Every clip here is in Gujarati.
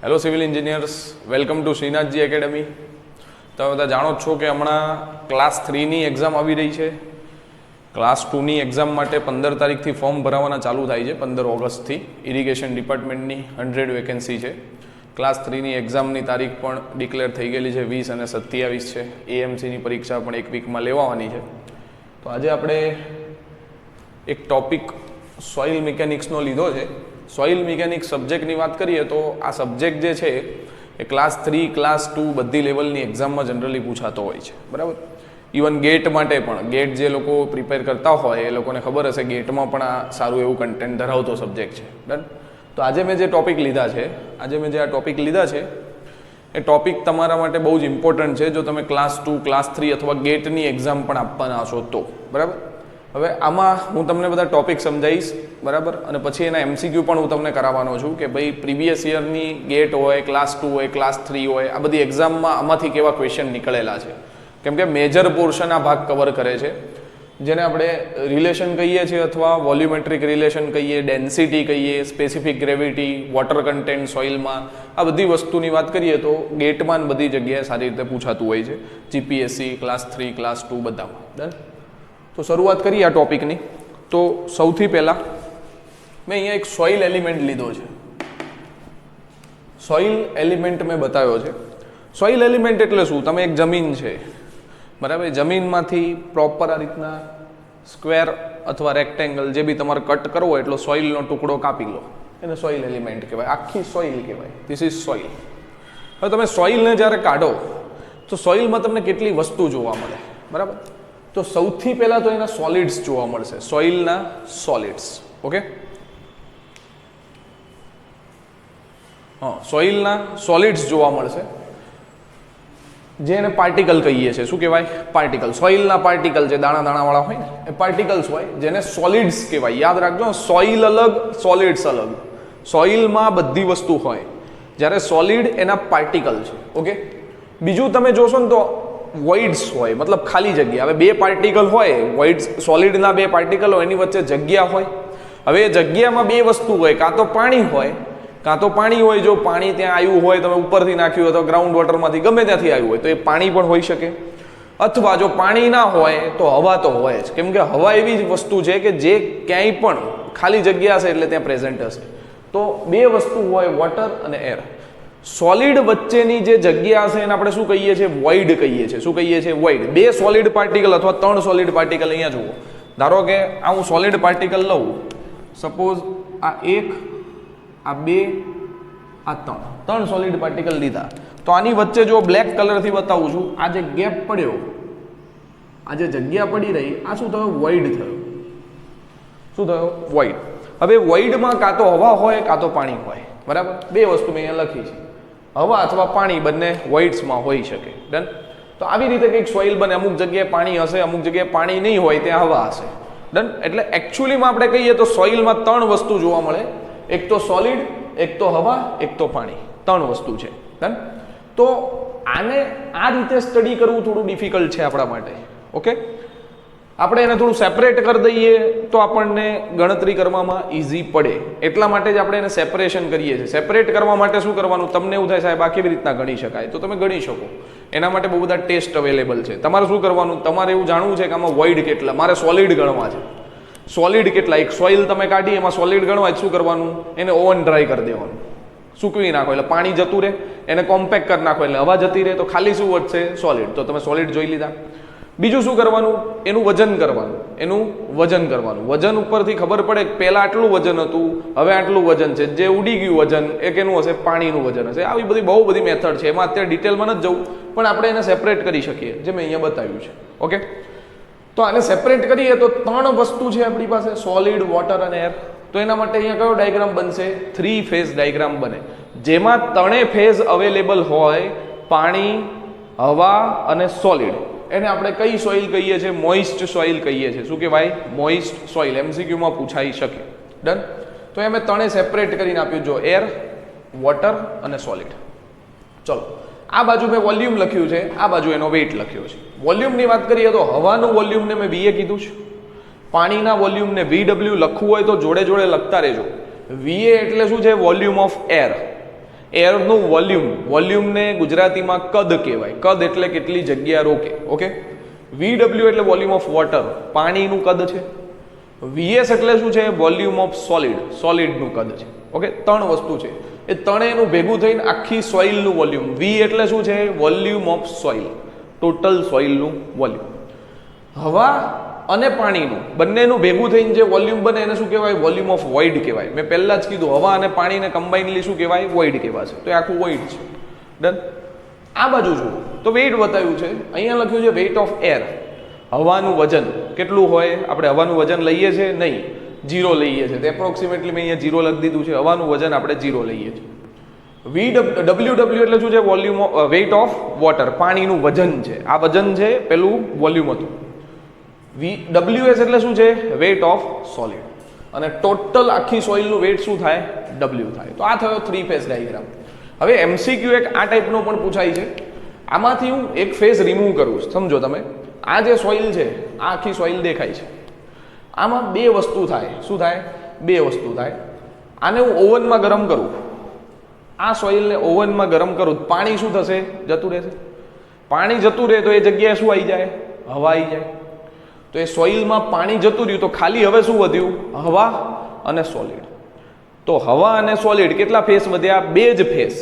Hello civil engineers, welcome to Shrinathji academy. તમે બધા જાણો જ છો કે હમણાં ક્લાસ 3ની એક્ઝામ આવી રહી છે. ક્લાસ 2ની એક્ઝામ માટે 15 તારીખથી ફોર્મ ભરાવાના ચાલુ થાય છે. 15 ઓગસ્ટથી ઇરિગેશન ડિપાર્ટમેન્ટની 100 વેકેન્સી છે. ક્લાસ 3ની એક્ઝામની તારીખ પણ ડિક્લેર થઈ ગયેલી છે. 20 અને 27 છે. એએમસીની પરીક્ષા પણ એક વીકમાં લેવાની છે. તો આજે આપણે એક ટોપિક સોઇલ મિકેનિક્સનો લીધો છે. સોઇલ મિકેનિક્સ સબ્જેક્ટની વાત કરીએ તો આ સબ્જેક્ટ જે છે એ ક્લાસ 3, ક્લાસ 2 બધી લેવલની એક્ઝામમાં જનરલી પૂછાતો હોય છે, બરાબર. ઇવન ગેટ માટે પણ, ગેટ જે લોકો પ્રિપેર કરતા હોય એ લોકોને ખબર હશે ગેટમાં પણ આ સારું એવું કન્ટેન્ટ ધરાવતો સબ્જેક્ટ છે. ડન. તો આજે મેં જે ટોપિક લીધા છે એ ટોપિક તમારા માટે બહુ જ ઇમ્પોર્ટન્ટ છે જો તમે ક્લાસ 2, ક્લાસ 3 અથવા ગેટની એક્ઝામ પણ આપવાના હશો તો, બરાબર. હવે આમાં હું તમને બધા ટોપિક સમજાવીશ, બરાબર, અને પછી એના એમસીક્યુ પણ હું તમને કરાવવાનો છું કે ભાઈ પ્રીવિયસ યરની ગેટ હોય, ક્લાસ 2 હોય, ક્લાસ 3 હોય, આ બધી એક્ઝામમાં આમાંથી કેવા ક્વેશ્ચન નીકળેલા છે. કેમ કે મેજર પોર્શન આ ભાગ કવર કરે છે, જેને આપણે રિલેશન કહીએ છીએ અથવા વોલ્યુમેટ્રિક રિલેશન કહીએ, ડેન્સિટી કહીએ, સ્પેસિફિક ગ્રેવિટી, વોટર કન્ટેન્ટ સોઇલમાં, આ બધી વસ્તુની વાત કરીએ તો ગેટમાં બધી જગ્યાએ સારી રીતે પૂછાતું હોય છે. જીપીએસસી, ક્લાસ 3, ક્લાસ 2 બધામાં. ડન. તો શરૂઆત કરીએ આ ટોપિકની. તો સૌથી પહેલાં મેં અહીંયા એક સોઇલ એલિમેન્ટ લીધો છે. સોઇલ એલિમેન્ટ મેં બતાવ્યો છે. સોઇલ એલિમેન્ટ એટલે શું? તમે એક જમીન છે, બરાબર, જમીનમાંથી પ્રોપર આ રીતના સ્ક્વેર અથવા રેક્ટેંગલ જે બી તમારે કટ કરવો હોય એટલો સોઇલનો ટુકડો કાપી લો, એને સોઇલ એલિમેન્ટ કહેવાય. આખી સોઇલ કહેવાય. This is soil. હવે તમે સોઇલને જ્યારે કાઢો તો સોઇલમાં તમને કેટલી વસ્તુ જોવા મળે, બરાબર. તો સૌથી પહેલાં તો એના સોલિડ્સ જોવા મળશે, સોઇલના સોલિડ્સ. ઓકે, હા, સોઇલના સોલિડ્સ જોવા મળશે, જે એને પાર્ટિકલ કહીએ છીએ. શું કહેવાય? પાર્ટિકલ. સોઇલના પાર્ટિકલ જે દાણા દાણાવાળા હોય ને એ પાર્ટિકલ્સ હોય, જેને સોલિડ્સ કહેવાય. યાદ રાખજો, સોઇલ અલગ, સોલિડ્સ અલગ. સોઇલમાં બધી વસ્તુ હોય, જ્યારે સોલિડ એના પાર્ટિકલ છે. ઓકે, બીજું તમે જોશો ને તો વોઇડ્સ હોય, મતલબ ખાલી જગ્યા. હવે બે પાર્ટિકલ હોય, વોઇડ્સ સોલિડના બે પાર્ટિકલ હોય, એની વચ્ચે જગ્યા હોય. હવે એ જગ્યામાં બે વસ્તુ હોય, કાં તો પાણી હોય, જો પાણી ત્યાં આવ્યું હોય, તમે ઉપરથી નાખ્યું અથવા ગ્રાઉન્ડ વોટરમાંથી ગમે ત્યાંથી આવ્યું હોય તો એ પાણી પણ હોઈ શકે. અથવા જો પાણી ના હોય તો હવા તો હોય જ, કેમ કે હવા એવી જ વસ્તુ છે કે જે ક્યાંય પણ ખાલી જગ્યા હશે એટલે ત્યાં પ્રેઝન્ટ હશે. તો બે વસ્તુ હોય, વોટર અને એર. સોલિડ વચ્ચેની જે જગ્યા હશે એને આપણે શું કહીએ છીએ? વોઇડ કહીએ છીએ. શું કહીએ છીએ? વોઇડ. બે સોલિડ પાર્ટિકલ અથવા ત્રણ સોલિડ પાર્ટિકલ, અહીંયા જુઓ, ધારો કે આ હું સોલિડ પાર્ટિકલ લઉં, સપોઝ આ એક, આ બે, આ ત્રણ સોલિડ પાર્ટિકલ લીધા. તો આની વચ્ચે જો બ્લેક કલરથી બતાવું છું, આ જે ગેપ પડ્યો, આ જે જગ્યા પડી રહી, આ શું થયો? વોઇડ થયો. શું થયો? વોઇડ. હવે વોઇડમાં કાં તો હવા હોય કાં તો પાણી હોય, બરાબર. બે વસ્તુ મેં અહીંયા લખી છે, હવા અથવા પાણી, બંને વોઇડ્સમાં હોઈ શકે. ડન. તો આવી રીતે કંઈક સોઇલ બને. અમુક જગ્યાએ પાણી હશે, અમુક જગ્યાએ પાણી નહીં હોય, ત્યાં હવા હશે. ડન. એટલે એકચ્યુઅલીમાં આપણે કહીએ તો સોઇલમાં ત્રણ વસ્તુ જોવા મળે. એક તો સોલિડ, એક તો હવા, એક તો પાણી. ત્રણ વસ્તુ છે. ડન. તો આને આ રીતે સ્ટડી કરવું થોડું ડિફિકલ્ટ છે આપણા માટે. ઓકે, આપણે એને થોડું સેપરેટ કરી દઈએ તો આપણને ગણતરી કરવામાં ઇઝી પડે. એટલા માટે જ આપણે એને સેપરેશન કરીએ છીએ. સેપરેટ કરવા માટે શું કરવાનું? તમને એવું થાય સાહેબ આ કેવી રીતના ગણી શકાય, તો તમે ગણી શકો. એના માટે બહુ બધા ટેસ્ટ અવેલેબલ છે. તમારે શું કરવાનું? તમારે એવું જાણવું છે કે આમાં વોઇડ કેટલા, મારે સોલિડ ગણવા છે. સોલિડ કેટલા? એક સોઇલ તમે કાઢી, એમાં સોલિડ ગણવા શું કરવાનું? એને ઓવન ડ્રાય કરી દેવાનું, સૂકવી નાખો એટલે પાણી જતું રહે. એને કોમ્પેક્ટ કરી નાખો એટલે હવા જતી રહે. તો ખાલી શું વધશે? સોલિડ. તો તમે સોલિડ જોઈ લીધા. બીજું શું કરવાનું? એનું વજન કરવાનું. વજન ઉપરથી ખબર પડે કે પહેલા આટલું વજન હતું, હવે આટલું વજન છે. જે ઉડી ગયું વજન એ કેનું હશે? પાણીનું વજન હશે. આવી બધી બહુ બધી મેથડ છે, એમાં અત્યારે ડિટેલમાં નથી જવું, પણ આપણે એને સેપરેટ કરી શકીએ, જે મેં અહીંયા બતાવ્યું છે. ઓકે, તો આને સેપરેટ કરીએ તો ત્રણ વસ્તુ છે આપણી પાસે, સોલિડ, વોટર અને એર. તો એના માટે અહીંયા કયો ડાયાગ્રામ બનશે? 3 ફેઝ ડાયાગ્રામ બને, જેમાં ત્રણેય ફેઝ અવેલેબલ હોય, પાણી, હવા અને સોલિડ. એને આપણે કઈ સોઇલ કહીએ છીએ? મોઇસ્ટ સોઇલ કહીએ છીએ. શું કહેવાય? Moist soil. એમસીક્યુમાં પૂછાઈ શકે. ડન. તો એ મેં ત્રણેય સેપરેટ કરીને આપ્યું, જો એર, વોટર અને સોલિડ. ચલો, આ બાજુ મેં વોલ્યુમ લખ્યું છે, આ બાજુ એનો વેઇટ લખ્યો છે. વોલ્યુમની વાત કરીએ તો હવાનું વોલ્યુમને મેં VA કીધું છે, પાણીના વોલ્યુમને VW લખવું હોય તો જોડે જોડે લખતા રહેજો. VA એટલે શું છે? Volume of air. એરનું વોલ્યુમ, વોલ્યુમને ગુજરાતીમાં કદ કહેવાય. કદ એટલે કેટલી જગ્યા રોકે. ઓકે, VW એટલે વોલ્યુમ ઓફ વોટર, પાણીનું કદ છે. VS એટલે શું છે? વોલ્યુમ ઓફ સોલિડ, સોલિડનું કદ છે. ઓકે, ત્રણ વસ્તુ છે. એ ત્રણેયનું ભેગું થઈને આખી સોઇલનું વોલ્યુમ. V એટલે શું છે? વોલ્યુમ ઓફ સોઇલ, ટોટલ સોઇલનું વોલ્યુમ. હવા અને પાણીનું બંનેનું ભેગું થઈને જે વોલ્યુમ બને એને શું કહેવાય? વોલ્યુમ ઓફ વોઇડ કહેવાય. મેં પહેલા જ કીધું, હવા અને પાણીને કમ્બાઇનલી શું કહેવાય? વોઇડ કહેવાશે. તો એ આખું વોઇડ છે. ડન. આ બાજુ જુઓ તો વેઇટ બતાવ્યું છે. અહીંયા લખ્યું છે વેઇટ ઓફ એર. હવાનું વજન કેટલું હોય? આપણે હવાનું વજન લઈએ છીએ? નહીં, 0 લઈએ છીએ. તો એપ્રોક્સિમેટલી મેં અહીંયા 0 લખી દીધું છે. હવાનું વજન આપણે 0 લઈએ છીએ. WW એટલે શું છે? વોલ્યુમ વેઇટ ઓફ વોટર, પાણીનું વજન છે. આ વજન છે, પેલું વોલ્યુમ હતું. WS એટલે શું છે? Weight of solid. અને ટોટલ આખી સોઇલનું વેઇટ શું થાય? W થાય. તો આ થયો 3 ફેઝ ડાયાગ્રામ. હવે MCQ એક આ ટાઈપનો પણ પૂછાય છે. આમાંથી હું એક ફેઝ રિમૂવ કરું છું. સમજો તમે, આ જે સોઇલ છે, આ આખી સોઇલ દેખાય છે. આમાં બે વસ્તુ થાય. શું થાય? બે વસ્તુ થાય. આને હું ઓવનમાં ગરમ કરું, આ સોઇલને ઓવનમાં ગરમ કરું, પાણી શું થશે? જતું રહેશે. પાણી જતું રહે તો એ જગ્યાએ શું આવી જાય? હવા આવી જાય. તો એ સોઇલમાં પાણી જતું રહ્યું તો ખાલી હવે શું વધ્યું? હવા અને સોલિડ. તો હવા અને સોલિડ કેટલા ફેસ વધ્યા? 2 જ ફેસ.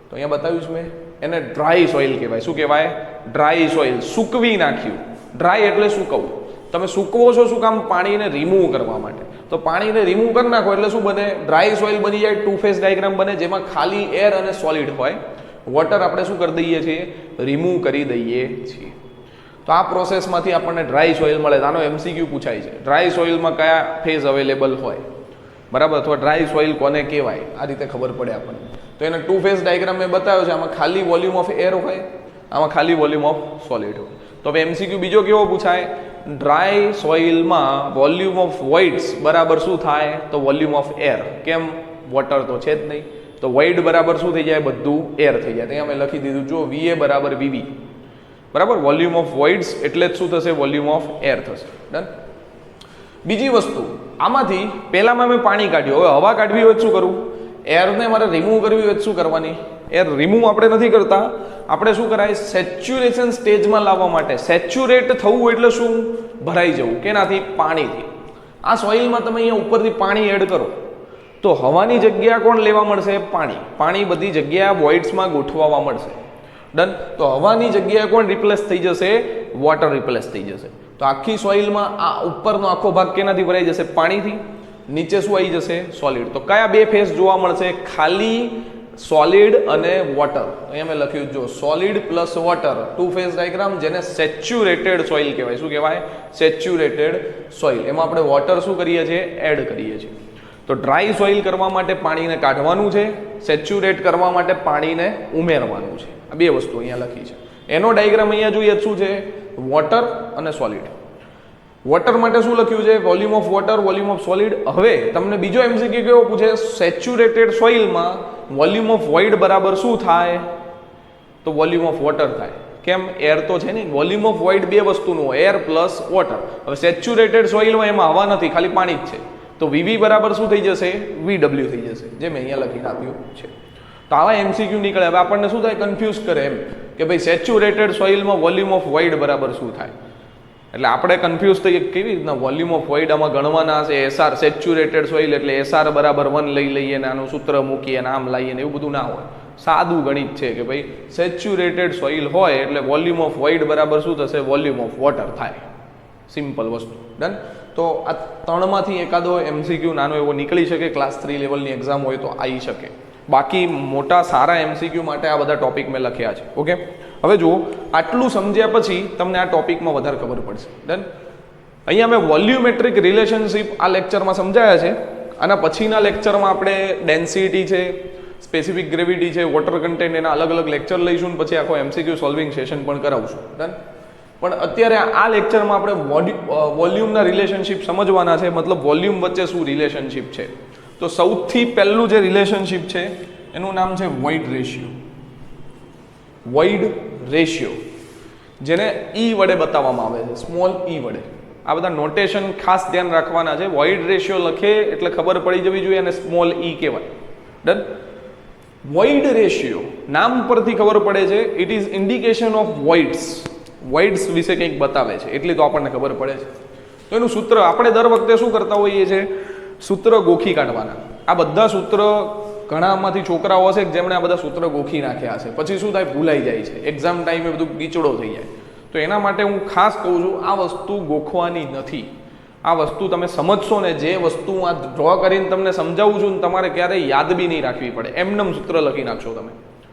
તો અહીંયા બતાવ્યું છે મેં, એને ડ્રાય સોઇલ કહેવાય. શું કહેવાય? Dry soil. સૂકવી નાખ્યું. ડ્રાય એટલે સૂકવવું. તમે સૂકવો છો શું કામ? પાણીને રિમૂવ કરવા માટે. તો પાણીને રિમૂવ કરી નાખો એટલે શું બને? ડ્રાય સોઇલ બની જાય. 2 ફેઝ ડાયાગ્રામ બને, જેમાં ખાલી એર અને સોલિડ હોય. વોટર આપણે શું કરી દઈએ છીએ? રિમૂવ કરી દઈએ છીએ. તો આ પ્રોસેસમાંથી આપણને ડ્રાય સોઇલ મળે. આનો MCQ પૂછાય છે. ડ્રાય સોઇલમાં કયા ફેઝ અવેલેબલ હોય, બરાબર? અથવા ડ્રાય સોઇલ કોને કહેવાય, આ રીતે ખબર પડે આપણને. તો એને 2 ફેઝ ડાયાગ્રામ મેં બતાવ્યો છે. આમાં ખાલી વોલ્યુમ ઓફ એર હોય, આમાં ખાલી વોલ્યુમ ઓફ સોલિડ હોય. તો હવે MCQ બીજો કેવો પૂછાય? ડ્રાય સોઇલમાં વોલ્યુમ ઓફ વોઇડ્સ બરાબર શું થાય? તો વોલ્યુમ ઓફ એર. કેમ? વોટર તો છે જ નહીં. તો વોઇડ બરાબર શું થઈ જાય? બધું એર થઈ જાય. અહીંયા મેં લખી દીધું, જો VA બરાબર VB, બરાબર? વોલ્યુમ ઓફ વોઇડ્સ એટલે જ શું થશે? વોલ્યુમ ઓફ એર થશે. ડન. બીજી વસ્તુ, આમાંથી પહેલામાં મેં પાણી કાઢ્યું, હવે હવા કાઢવી હોય શું કરું? એરને મારે રિમૂવ કરવી હોય શું કરવાની? એર રિમૂવ આપણે નથી કરતા. આપણે શું કરાય? સેચ્યુરેશન સ્ટેજમાં લાવવા માટે. સેચ્યુરેટ થવું એટલે શું? ભરાઈ જવું. કેનાથી? પાણીથી. આ સોઇલમાં તમે અહીંયા ઉપરથી પાણી એડ કરો તો હવાની જગ્યા કોણ લેવા મળશે? પાણી. પાણી બધી જગ્યા વોઇડ્સમાં ગોઠવવા મળશે. ડન. તો હવાની જગ્યાએ કોણ રિપ્લેસ થઈ જશે? વોટર રિપ્લેસ થઈ જશે. તો આખી સોઇલમાં આ ઉપરનો આખો ભાગ કેનાથી ભરાઈ જશે? પાણીથી. નીચે શું આવી જશે? સોલિડ. તો કયા બે ફેઝ જોવા મળશે? ખાલી સોલિડ અને વોટર. અહીંયા મેં લખ્યું, જો solid plus water, 2 phase diagram, જેને સેચ્યુરેટેડ સોઇલ કહેવાય. શું કહેવાય? Saturated soil. એમાં આપણે વોટર શું કરીએ છીએ? એડ કરીએ છીએ. તો ડ્રાય સોઇલ કરવા માટે પાણીને કાઢવાનું છે, સેચ્યુરેટ કરવા માટે પાણીને ઉમેરવાનું છે. આ બે વસ્તુ અહીંયા લખી છે. એનો ડાયાગ્રામ અહીંયા જોઈએ શું છે? વોટર અને સોલિડ. વોટર માટે શું લખ્યું છે? Volume of water, volume of solid. હવે તમને બીજો MCQ કેવો પૂછે? સેચ્યુરેટેડ સોઇલમાં વોલ્યુમ ઓફ વોઇડ બરાબર શું થાય? તો વોલ્યુમ ઓફ વોટર થાય. કેમ? એર તો છે ને. વોલ્યુમ ઓફ વોઇડ બે વસ્તુનું હોય, એર પ્લસ વોટર. હવે સેચ્યુરેટેડ સોઇલમાં એમાં હવા નથી, ખાલી પાણી જ છે. તો VV બરાબર શું થઈ જશે? VW થઈ જશે, જે મેં અહીંયા લખીને આપ્યું છે. તો આવા MCQ નીકળે. હવે આપણને શું થાય? કન્ફ્યુઝ કરે એમ કે ભાઈ સેચ્યુરેટેડ સોઇલમાં વોલ્યુમ ઓફ વોઇડ બરાબર શું થાય? એટલે આપણે કન્ફ્યુઝ થઈએ કેવી રીતના વોલ્યુમ ઓફ વોઇડ આમાં ગણવાના છે. SR સેચ્યુરેટેડ સોઇલ એટલે SR બરાબર 1 લઈ લઈએ ને આનું સૂત્ર મૂકીએ ને આમ લાવીએ ને એવું બધું ના હોય. સાદું ગણિત છે કે ભાઈ સેચ્યુરેટેડ સોઇલ હોય એટલે વોલ્યુમ ઓફ વોઇડ બરાબર શું થશે? વોલ્યુમ ઓફ વોટર થાય. સિમ્પલ વસ્તુ. ડન. તો આ ત્રણમાંથી એકાદો MCQ નાનો એવો નીકળી શકે. ક્લાસ 3 લેવલની એક્ઝામ હોય તો આવી શકે. બાકી મોટા સારા MCQ માટે આ બધા ટોપિક મેં લખ્યા છે. ઓકે, હવે જુઓ, આટલું સમજ્યા પછી તમને આ ટોપિકમાં વધારે ખબર પડશે. ડન. અહીંયા મેં વોલ્યુમેટ્રિક રિલેશનશિપ આ લેક્ચરમાં સમજાયા છે. આના પછીના લેક્ચરમાં આપણે ડેન્સિટી છે, સ્પેસિફિક ગ્રેવિટી છે, વોટર કન્ટેન્ટ, એના અલગ અલગ લેક્ચર લઈશું ને પછી આખો MCQ સોલ્વિંગ સેશન પણ કરાવશું. ડન. પણ અત્યારે આ લેક્ચરમાં આપણે વોલ્યુમના રિલેશનશિપ સમજવાના છે. મતલબ વોલ્યુમ વચ્ચે શું રિલેશનશિપ છે. તો સૌથી પહેલું જે રિલેશનશિપ છે એનું નામ છે વોઇડ રેશિયો. વોઇડ રેશિયો, જેને E વડે બતાવવામાં આવે છે, સ્મોલ E વડે. આ બધા નોટેશન ખાસ ધ્યાન રાખવાના છે. વોઇડ રેશિયો લખે એટલે ખબર પડી જવી જોઈએ અને સ્મોલ E કહેવાય. ડન. વોઇડ રેશિયો નામ પરથી ખબર પડે છે, ઇટ ઇઝ ઇન્ડિકેશન ઓફ વોઇડ્સ. વોઇડ્સ વિશે કંઈક બતાવે છે એટલી તો આપણને ખબર પડે છે. તો એનું સૂત્ર આપણે દર વખતે શું કરતા હોઈએ છીએ, સૂત્ર ગોખી કાઢવાના. આ બધા સૂત્ર ઘણામાંથી છોકરાઓ હશે જેમણે આ બધા સૂત્ર ગોખી નાખ્યા હશે, પછી શું થાય, ભૂલાઈ જાય છે, એક્ઝામ ટાઈમે બધું ગીચડો થઈ જાય. તો એના માટે હું ખાસ કહું છું, આ વસ્તુ ગોખવાની નથી. આ વસ્તુ તમે સમજશો ને, જે વસ્તુ આ ડ્રો કરીને તમને સમજાવું છું ને, તમારે ક્યારેય યાદ બી નહીં રાખવી પડે, એમનેમ સૂત્ર લખી નાખશો તમે.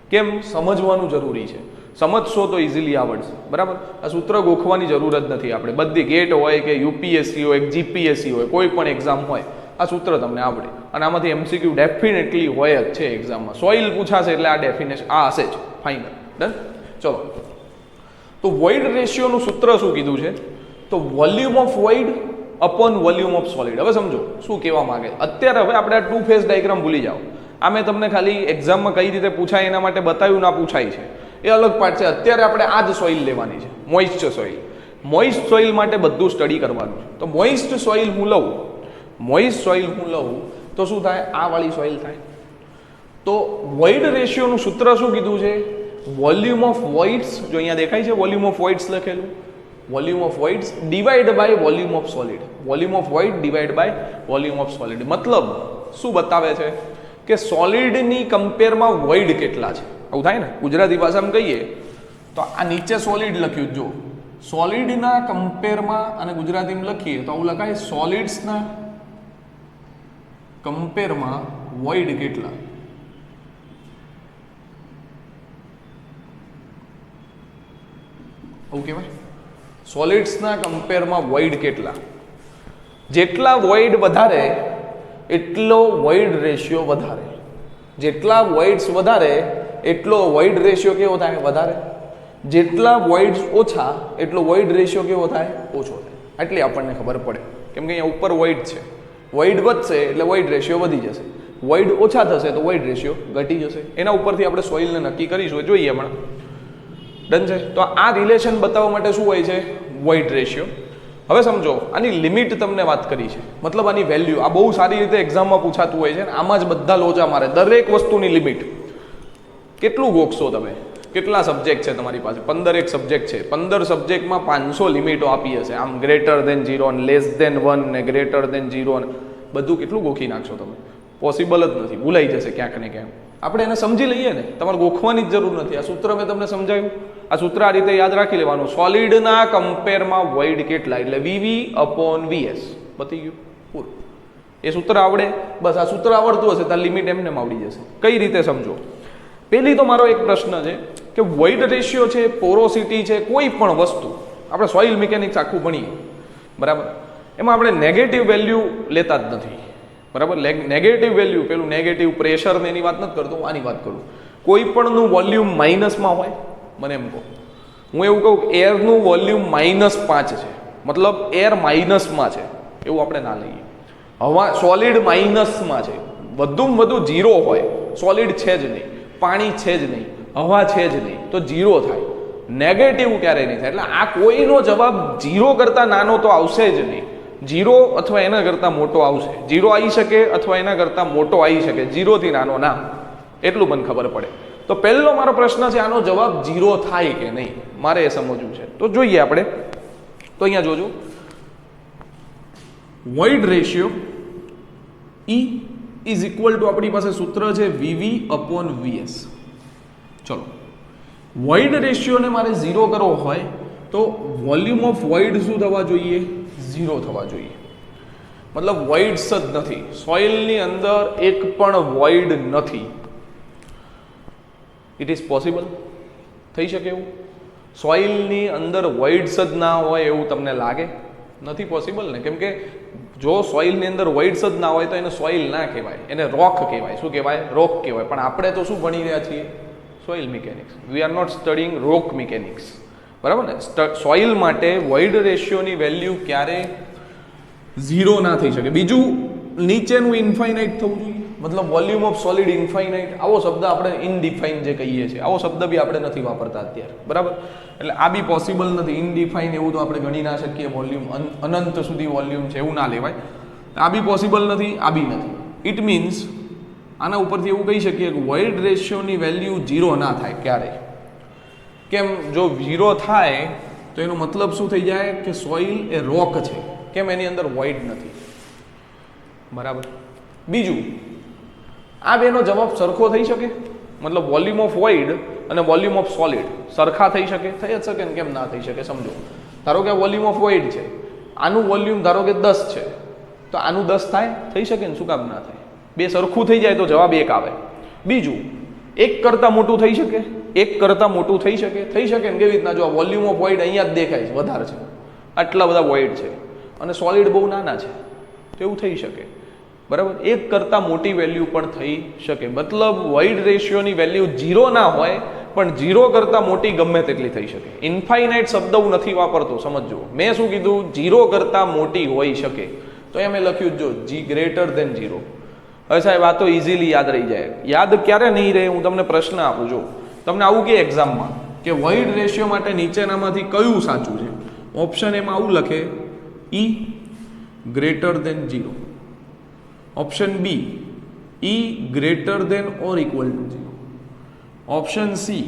કેમ? સમજવાનું જરૂરી છે. સમજશો તો ઇઝીલી આવડશે. બરાબર? આ સૂત્ર ગોખવાની જરૂર જ નથી. આપણે બધી ગેટ હોય કે યુપીએસસી હોય, જીપીએસસી હોય, કોઈ પણ એક્ઝામ હોય, આ સૂત્ર તમને આવડે. અને આમાંથી એમસીક્યુ ડેફિનેટલી હોય જ છે એક્ઝામમાં. સોઇલ પૂછાશે એટલે આ ડેફિનેશન આ હશે જ. ફાઇનલ. ડન? ચલો, તો વોઇડ રેશિયોનું સૂત્ર શું કીધું છે, તો volume of void upon volume of solid. હવે સમજો શું કહેવા માંગે. અત્યારે હવે આપણે આ 2 ફેઝ ડાયાગ્રામ ભૂલી જાઓ. આ મેં તમને ખાલી એક્ઝામમાં કઈ રીતે પૂછાય એના માટે બતાવ્યું, ના પૂછાય છે એ અલગ પાર્ટ છે. અત્યારે આપણે આ જ સોઇલ લેવાની છે, મોઇસ્ટ સોઇલ. મોઇસ્ટ સોઇલ માટે બધું સ્ટડી કરવાનું છે. તો મોઇસ્ટ સોઇલ હું લઉં, મોઇસ્ટ સોઇલ હું લઉં તો શું થાય, આ વાળી સોઇલ થાય. તો વોઇડ રેશિયોનું સૂત્ર શું કીધું છે, વોલ્યુમ ઓફ વોઇડ્સ, જો અહીંયા દેખાય છે વોલ્યુમ ઓફ વોઇડ્સ લખેલું, volume of voids divide by volume of solid. Volume of void divide by volume of solid. મતલબ શું બતાવે છે કે સોલિડની કમ્પેરમાં વોઇડ કેટલા છે. આવું થાય ને ગુજરાતી ભાષામાં કહીએ તો આ નીચે સોલિડ લખ્યું, જો સોલિડના કમ્પેરમાં અને ગુજરાતીમાં લખીએ તો આવું લખાય, સોલિડ્સના કમ્પેરમાં વોઇડ કેટલા. આવું કહેવાય, સોલિડ્સના કમ્પેરમાં વોઇડ કેટલા. જેટલા વોઇડ વધારે એટલો વોઇડ રેશિયો વધારે. જેટલા વોઇડ્સ વધારે એટલો વોઇડ રેશિયો કેવો થાય, વધારે. જેટલા વોઇડ્સ ઓછા એટલો વોઇડ રેશિયો કેવો થાય, ઓછો થાય. આટલી આપણને ખબર પડે, કેમ કે અહીંયા ઉપર વોઇડ છે. વોઇડ વધશે એટલે વોઇડ રેશિયો વધી જશે, વોઇડ ઓછા થશે તો વોઇડ રેશિયો ઘટી જશે. એના ઉપરથી આપણે સોઇલને નક્કી કરીશું, જોઈએ હમણાં. ડન છે? તો આ રિલેશન બતાવવા માટે શું હોય છે, વોઇડ રેશિયો. હવે સમજો, આની લિમિટ તમને વાત કરી છે, મતલબ આની વેલ્યુ. આ બહુ સારી રીતે એક્ઝામમાં પૂછાતું હોય છે, આમાં જ બધા લોચા મારે. દરેક વસ્તુની લિમિટ કેટલું ગોખશો તમે, કેટલા સબ્જેક્ટ છે તમારી પાસે, 15 સબ્જેક્ટ છે, 15 સબ્જેક્ટમાં 500 લિમિટો આપી હશે. આમ ગ્રેટર દેન 0 ને લેસ દેન 1 ને ગ્રેટર દેન 0 ને બધું કેટલું ગોખી નાખશો તમે, પોસિબલ જ નથી, ભૂલાઈ જશે ક્યાંક ને ક્યાંક. આપણે એને સમજી લઈએ ને, તમારે ગોખવાની જ જરૂર નથી. આ સૂત્ર મેં તમને સમજાવ્યું, આ સૂત્ર આ રીતે યાદ રાખી લેવાનું. સોલિડના કમ્પેરમાં વોઇડ કેટલા એટલે વીવી અપોન વીએસ. પતી ગયું પૂરું. એ સૂત્ર આવડે, બસ આ સૂત્ર આવડતું હશે તો લિમિટ એમને આવડી જશે. કઈ રીતે સમજો, પહેલી તો મારો એક પ્રશ્ન છે કે વોઇડ રેશિયો છે, પોરોસિટી છે, કોઈ પણ વસ્તુ આપણે સોઇલ મિકેનિક્સ આખું ભણીએ, બરાબર, એમાં આપણે નેગેટિવ વેલ્યુ લેતા જ નથી. બરાબર, નેગેટિવ વેલ્યુ, પેલું નેગેટિવ પ્રેશર ને એની વાત નથી કરતો, હું આની વાત કરું. કોઈ પણનું વોલ્યુમ માઇનસમાં હોય, મને એમ કહો, હું એવું કહું એરનું વોલ્યુમ -5 છે, મતલબ એર માઇનસમાં છે, એવું આપણે ના લઈએ. હવા સોલિડ માઇનસમાં છે, વધુમાં વધુ 0 હોય, સોલિડ છે જ નહીં, પાણી છે જ નહીં, હવા છે જ નહીં, તો 0 થાય. નેગેટિવ ક્યારેય નહીં થાય. એટલે આ કોઈનો જવાબ 0 કરતાં નાનો તો આવશે જ નહીં. 0 અથવા એના કરતાં મોટો આવશે. 0 આવી શકે અથવા એના કરતાં મોટો આવી શકે, 0 થી નાનો ના, એટલું મને ખબર પડે. તો પહેલો મારો પ્રશ્ન છે, આનો જવાબ 0 થાય કે નહીં, મારે એ સમજવું છે. તો જોઈએ આપણે. તો અહીંયા જોજો, void ratio E is equal two, આપણી પાસે સૂત્ર છે વીવી અપોન વીએસ. ચલો, વોઇડ રેશિયોને મારે 0 કરવો હોય તો વોલ્યુમ ઓફ વોઇડ શું થવા જોઈએ, 0 થવા જોઈએ. મતલબ વોઇડ્સ જ નથી, સોઇલની અંદર એક પણ વોઇડ નથી. ઇટ ઇઝ પોસિબલ, થઈ શકે એવું? સોઇલની અંદર વોઇડ્સ જ ના હોય એવું તમને લાગે? નથી પોસિબલ ને, કેમ કે જો સોઇલની અંદર વોઇડ્સ જ ના હોય તો એને સોઇલ ના કહેવાય, એને રોક કહેવાય. શું કહેવાય? રોક કહેવાય. પણ આપણે તો શું ભણી રહ્યા છીએ? Soil mechanics. We are not studying rock mechanics. બરાબર ને? સોઇલ માટે વોઇડ રેશિયોની વેલ્યુ ક્યારે 0 ના થઈ શકે. બીજું, નીચેનું ઇન્ફાઇનાઇટ થવું જોઈએ, મતલબ વોલ્યુમ ઓફ સોલિડ ઇન્ફાઇનાઇટ. આવો શબ્દ આપણે ઇનડિફાઇન જે કહીએ છીએ, આવો શબ્દ બી આપણે નથી વાપરતા અત્યારે. બરાબર, એટલે આ બી પોસિબલ નથી. ઇનડિફાઇન એવું તો આપણે ગણી ના શકીએ, વોલ્યુમ અનંત સુધી વોલ્યુમ છે એવું ના લેવાય. આ બી પોસિબલ નથી, આ બી નથી. ઇટ મીન્સ આના ઉપરથી એવું કહી શકીએ કે વોઇડ રેશિયોની વેલ્યુ 0 ના થાય ક્યારેય. કેમ? જો 0 થાય તો એનો મતલબ શું થઈ જાય કે સોઇલ એ રોક છે. કેમ? એની અંદર વોઇડ નથી. બરાબર. બીજું, આ બેનો જવાબ સરખો થઈ શકે? મતલબ વોલ્યુમ ઓફ વોઇડ અને વોલ્યુમ ઓફ સોલિડ સરખા થઈ શકે? થઈ જ શકે ને, કેમ ના થઈ શકે? સમજો, ધારો કે વોલ્યુમ ઓફ વોઇડ છે, આનું વોલ્યુમ ધારો કે 10 છે, તો આનું 10 થાય? થઈ શકે ને, શું કામ ના થાય? બે સરખું થઈ જાય તો જવાબ 1 આવે. બીજું, એક કરતાં મોટું થઈ શકે? એક કરતાં મોટું થઈ શકે? થઈ શકે ને. કેવી રીતના? જો વોલ્યુમ ઓફ વોઇડ અહીંયા જ દેખાય છે, વધારે છે, આટલા બધા વોઇડ છે, અને સોલિડ બહુ નાના છે, તો એવું થઈ શકે. બરાબર. એક કરતાં મોટી વેલ્યુ પણ થઈ શકે. મતલબ વોઇડ રેશિયોની વેલ્યુ 0 ના હોય, પણ 0 કરતાં મોટી ગમે તેટલી થઈ શકે. ઇન્ફાઇનાઇટ શબ્દ હું નથી વાપરતો, સમજજો. મેં શું કીધું? 0 કરતાં મોટી હોઈ શકે. તો એ મેં લખ્યું જો greater than 0. હવે સાહેબ આ તો ઇઝીલી યાદ રહી જાય. યાદ ક્યારે નહીં રહે? હું તમને પ્રશ્ન આપું. જો તમને આવું કે એક્ઝામમાં કે વોઇડ રેશિયો માટે નીચેનામાંથી કયું સાચું છે? ઓપ્શન એમાં આવું લખે E greater than 0. Option B E greater than or equal to 0. Option C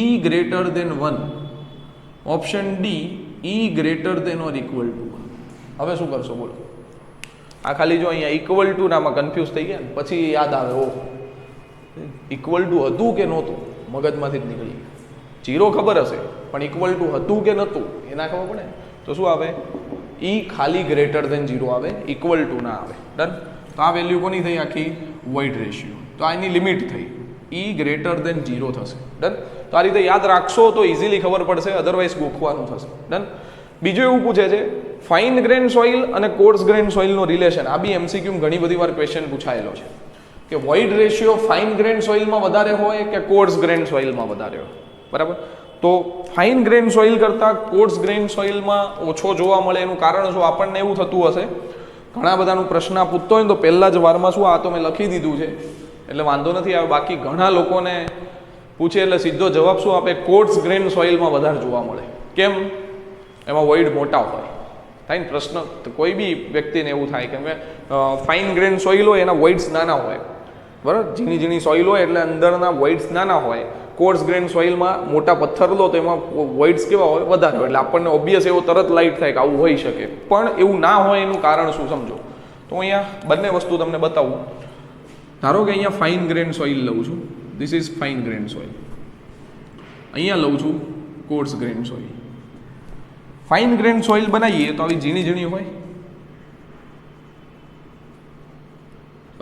E greater than 1. Option D E greater than or equal to 1. હવે શું કરશો બોલો? આ ખાલી જો અહીંયા ઇક્વલ ટુ નામાં કન્ફ્યુઝ થઈ ગયા ને, પછી યાદ આવે ઓ ઇક્વલ ટુ હતું કે નહોતું, મગજમાંથી જ નીકળી ગયું. 0 ખબર હશે, પણ ઇક્વલ ટુ હતું કે નહોતું એ ના ખબર પડે તો શું આવે? E ખાલી ગ્રેટર દેન 0 આવે, ઇક્વલ ટુ ના આવે. ડન. તો આ વેલ્યુ કોની થઈ? આખી વોઇડ રેશિયો. તો આની લિમિટ થઈ E ગ્રેટર દેન 0 થશે. ડન. તો આ રીતે યાદ રાખશો તો ઇઝીલી ખબર પડશે, અધરવાઇઝ ગોખવાનું થશે. ડન. બીજું એવું પૂછે છે ફાઇન ગ્રેન સોઇલ અને કોર્સ ગ્રેન સોઇલનો રિલેશન. આ બી એમસીક્યુ ઘણી બધી વાર ક્વેશ્ચન પૂછાયેલો છે કે વોઇડ રેશિયો ફાઇન ગ્રેન સોઇલમાં વધારે હોય કે કોર્સ ગ્રેન સોઇલમાં વધારે હોય. બરાબર. તો ફાઇન ગ્રેન સોઇલ કરતાં કોર્સ ગ્રેન સોઇલમાં ઓછો જોવા મળે એનું કારણ શું? આપણને એવું થતું હશે, ઘણા બધાનું પ્રશ્ન પૂછતો હોય ને તો પહેલા જ વારમાં શું, આ તો મેં લખી દીધું છે એટલે વાંધો નથી આવે. બાકી ઘણા લોકોને પૂછે એટલે સીધો જવાબ શું આપે? કોર્સ ગ્રેન સોઇલમાં વધારે જોવા મળે. કેમ? એમાં વોઇડ મોટા હોય. થાય ને પ્રશ્ન? કોઈ બી વ્યક્તિને એવું થાય કેમ કે ફાઇન ગ્રેન સોઇલ હોય એના વોઇડ્સ નાના હોય. બરાબર. ઝીણી ઝીણી સોઇલ હોય એટલે અંદરના વોઇડ્સ નાના હોય. કોર્સ ગ્રેન સોઇલમાં મોટા પથ્થર લો તો એમાં વોઇડ્સ કેવા હોય? વધારે હોય. એટલે આપણને ઓબ્વિયસ એવો તરત લાઇટ થાય કે આવું હોઈ શકે, પણ એવું ના હોય એનું કારણ શું સમજો. તો અહીંયા બંને વસ્તુ તમને બતાવું. ધારો કે અહીંયા ફાઇન ગ્રેન સોઇલ લઉં છું, this is fine grain soil. અહીંયા લઉં છું course grain soil. Fine grain soil બનાવીએ તો આવી ઝીણી ઝીણી હોય.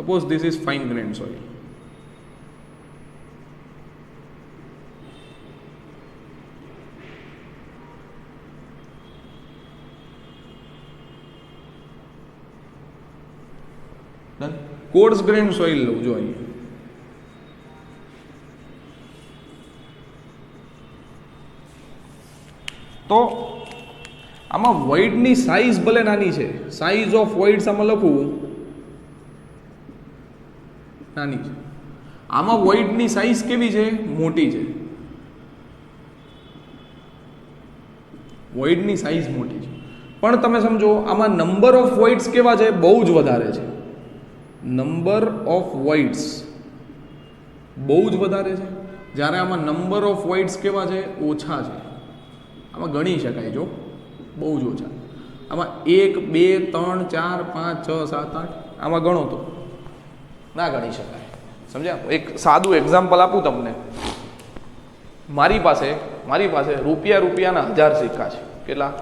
Suppose this is fine grain soil. Course grain soil લઉં જો અહીંયા. તો આમાં વોઇડની સાઇઝ ભલે નાની છે, સાઇઝ ઓફ વોઇડ્સ આમાં લખું નાની છે. આમાં વોઇડની સાઇઝ કેવી છે? મોટી છે. વોઇડની સાઇઝ મોટી છે, પણ તમે સમજો આમાં નંબર ઓફ વોઇડ્સ કેવા છે? બહુ જ વધારે છે. નંબર ઓફ વોઇડ્સ બહુ જ વધારે છે, જ્યારે આમાં નંબર ઓફ વોઇડ્સ કેવા છે? ઓછા છે. આમાં ગણી શકાય જો બહુ જ ઓછા. આમાં 1 2 3 4 5 6 7 8 આમાં ગણો તો ના ગણી શકાય. સમજ્યા? એક સાદું એક્ઝામ્પલ આપું તમને. મારી પાસે રૂપિયાના 1000 સિક્કા છે. કેટલા?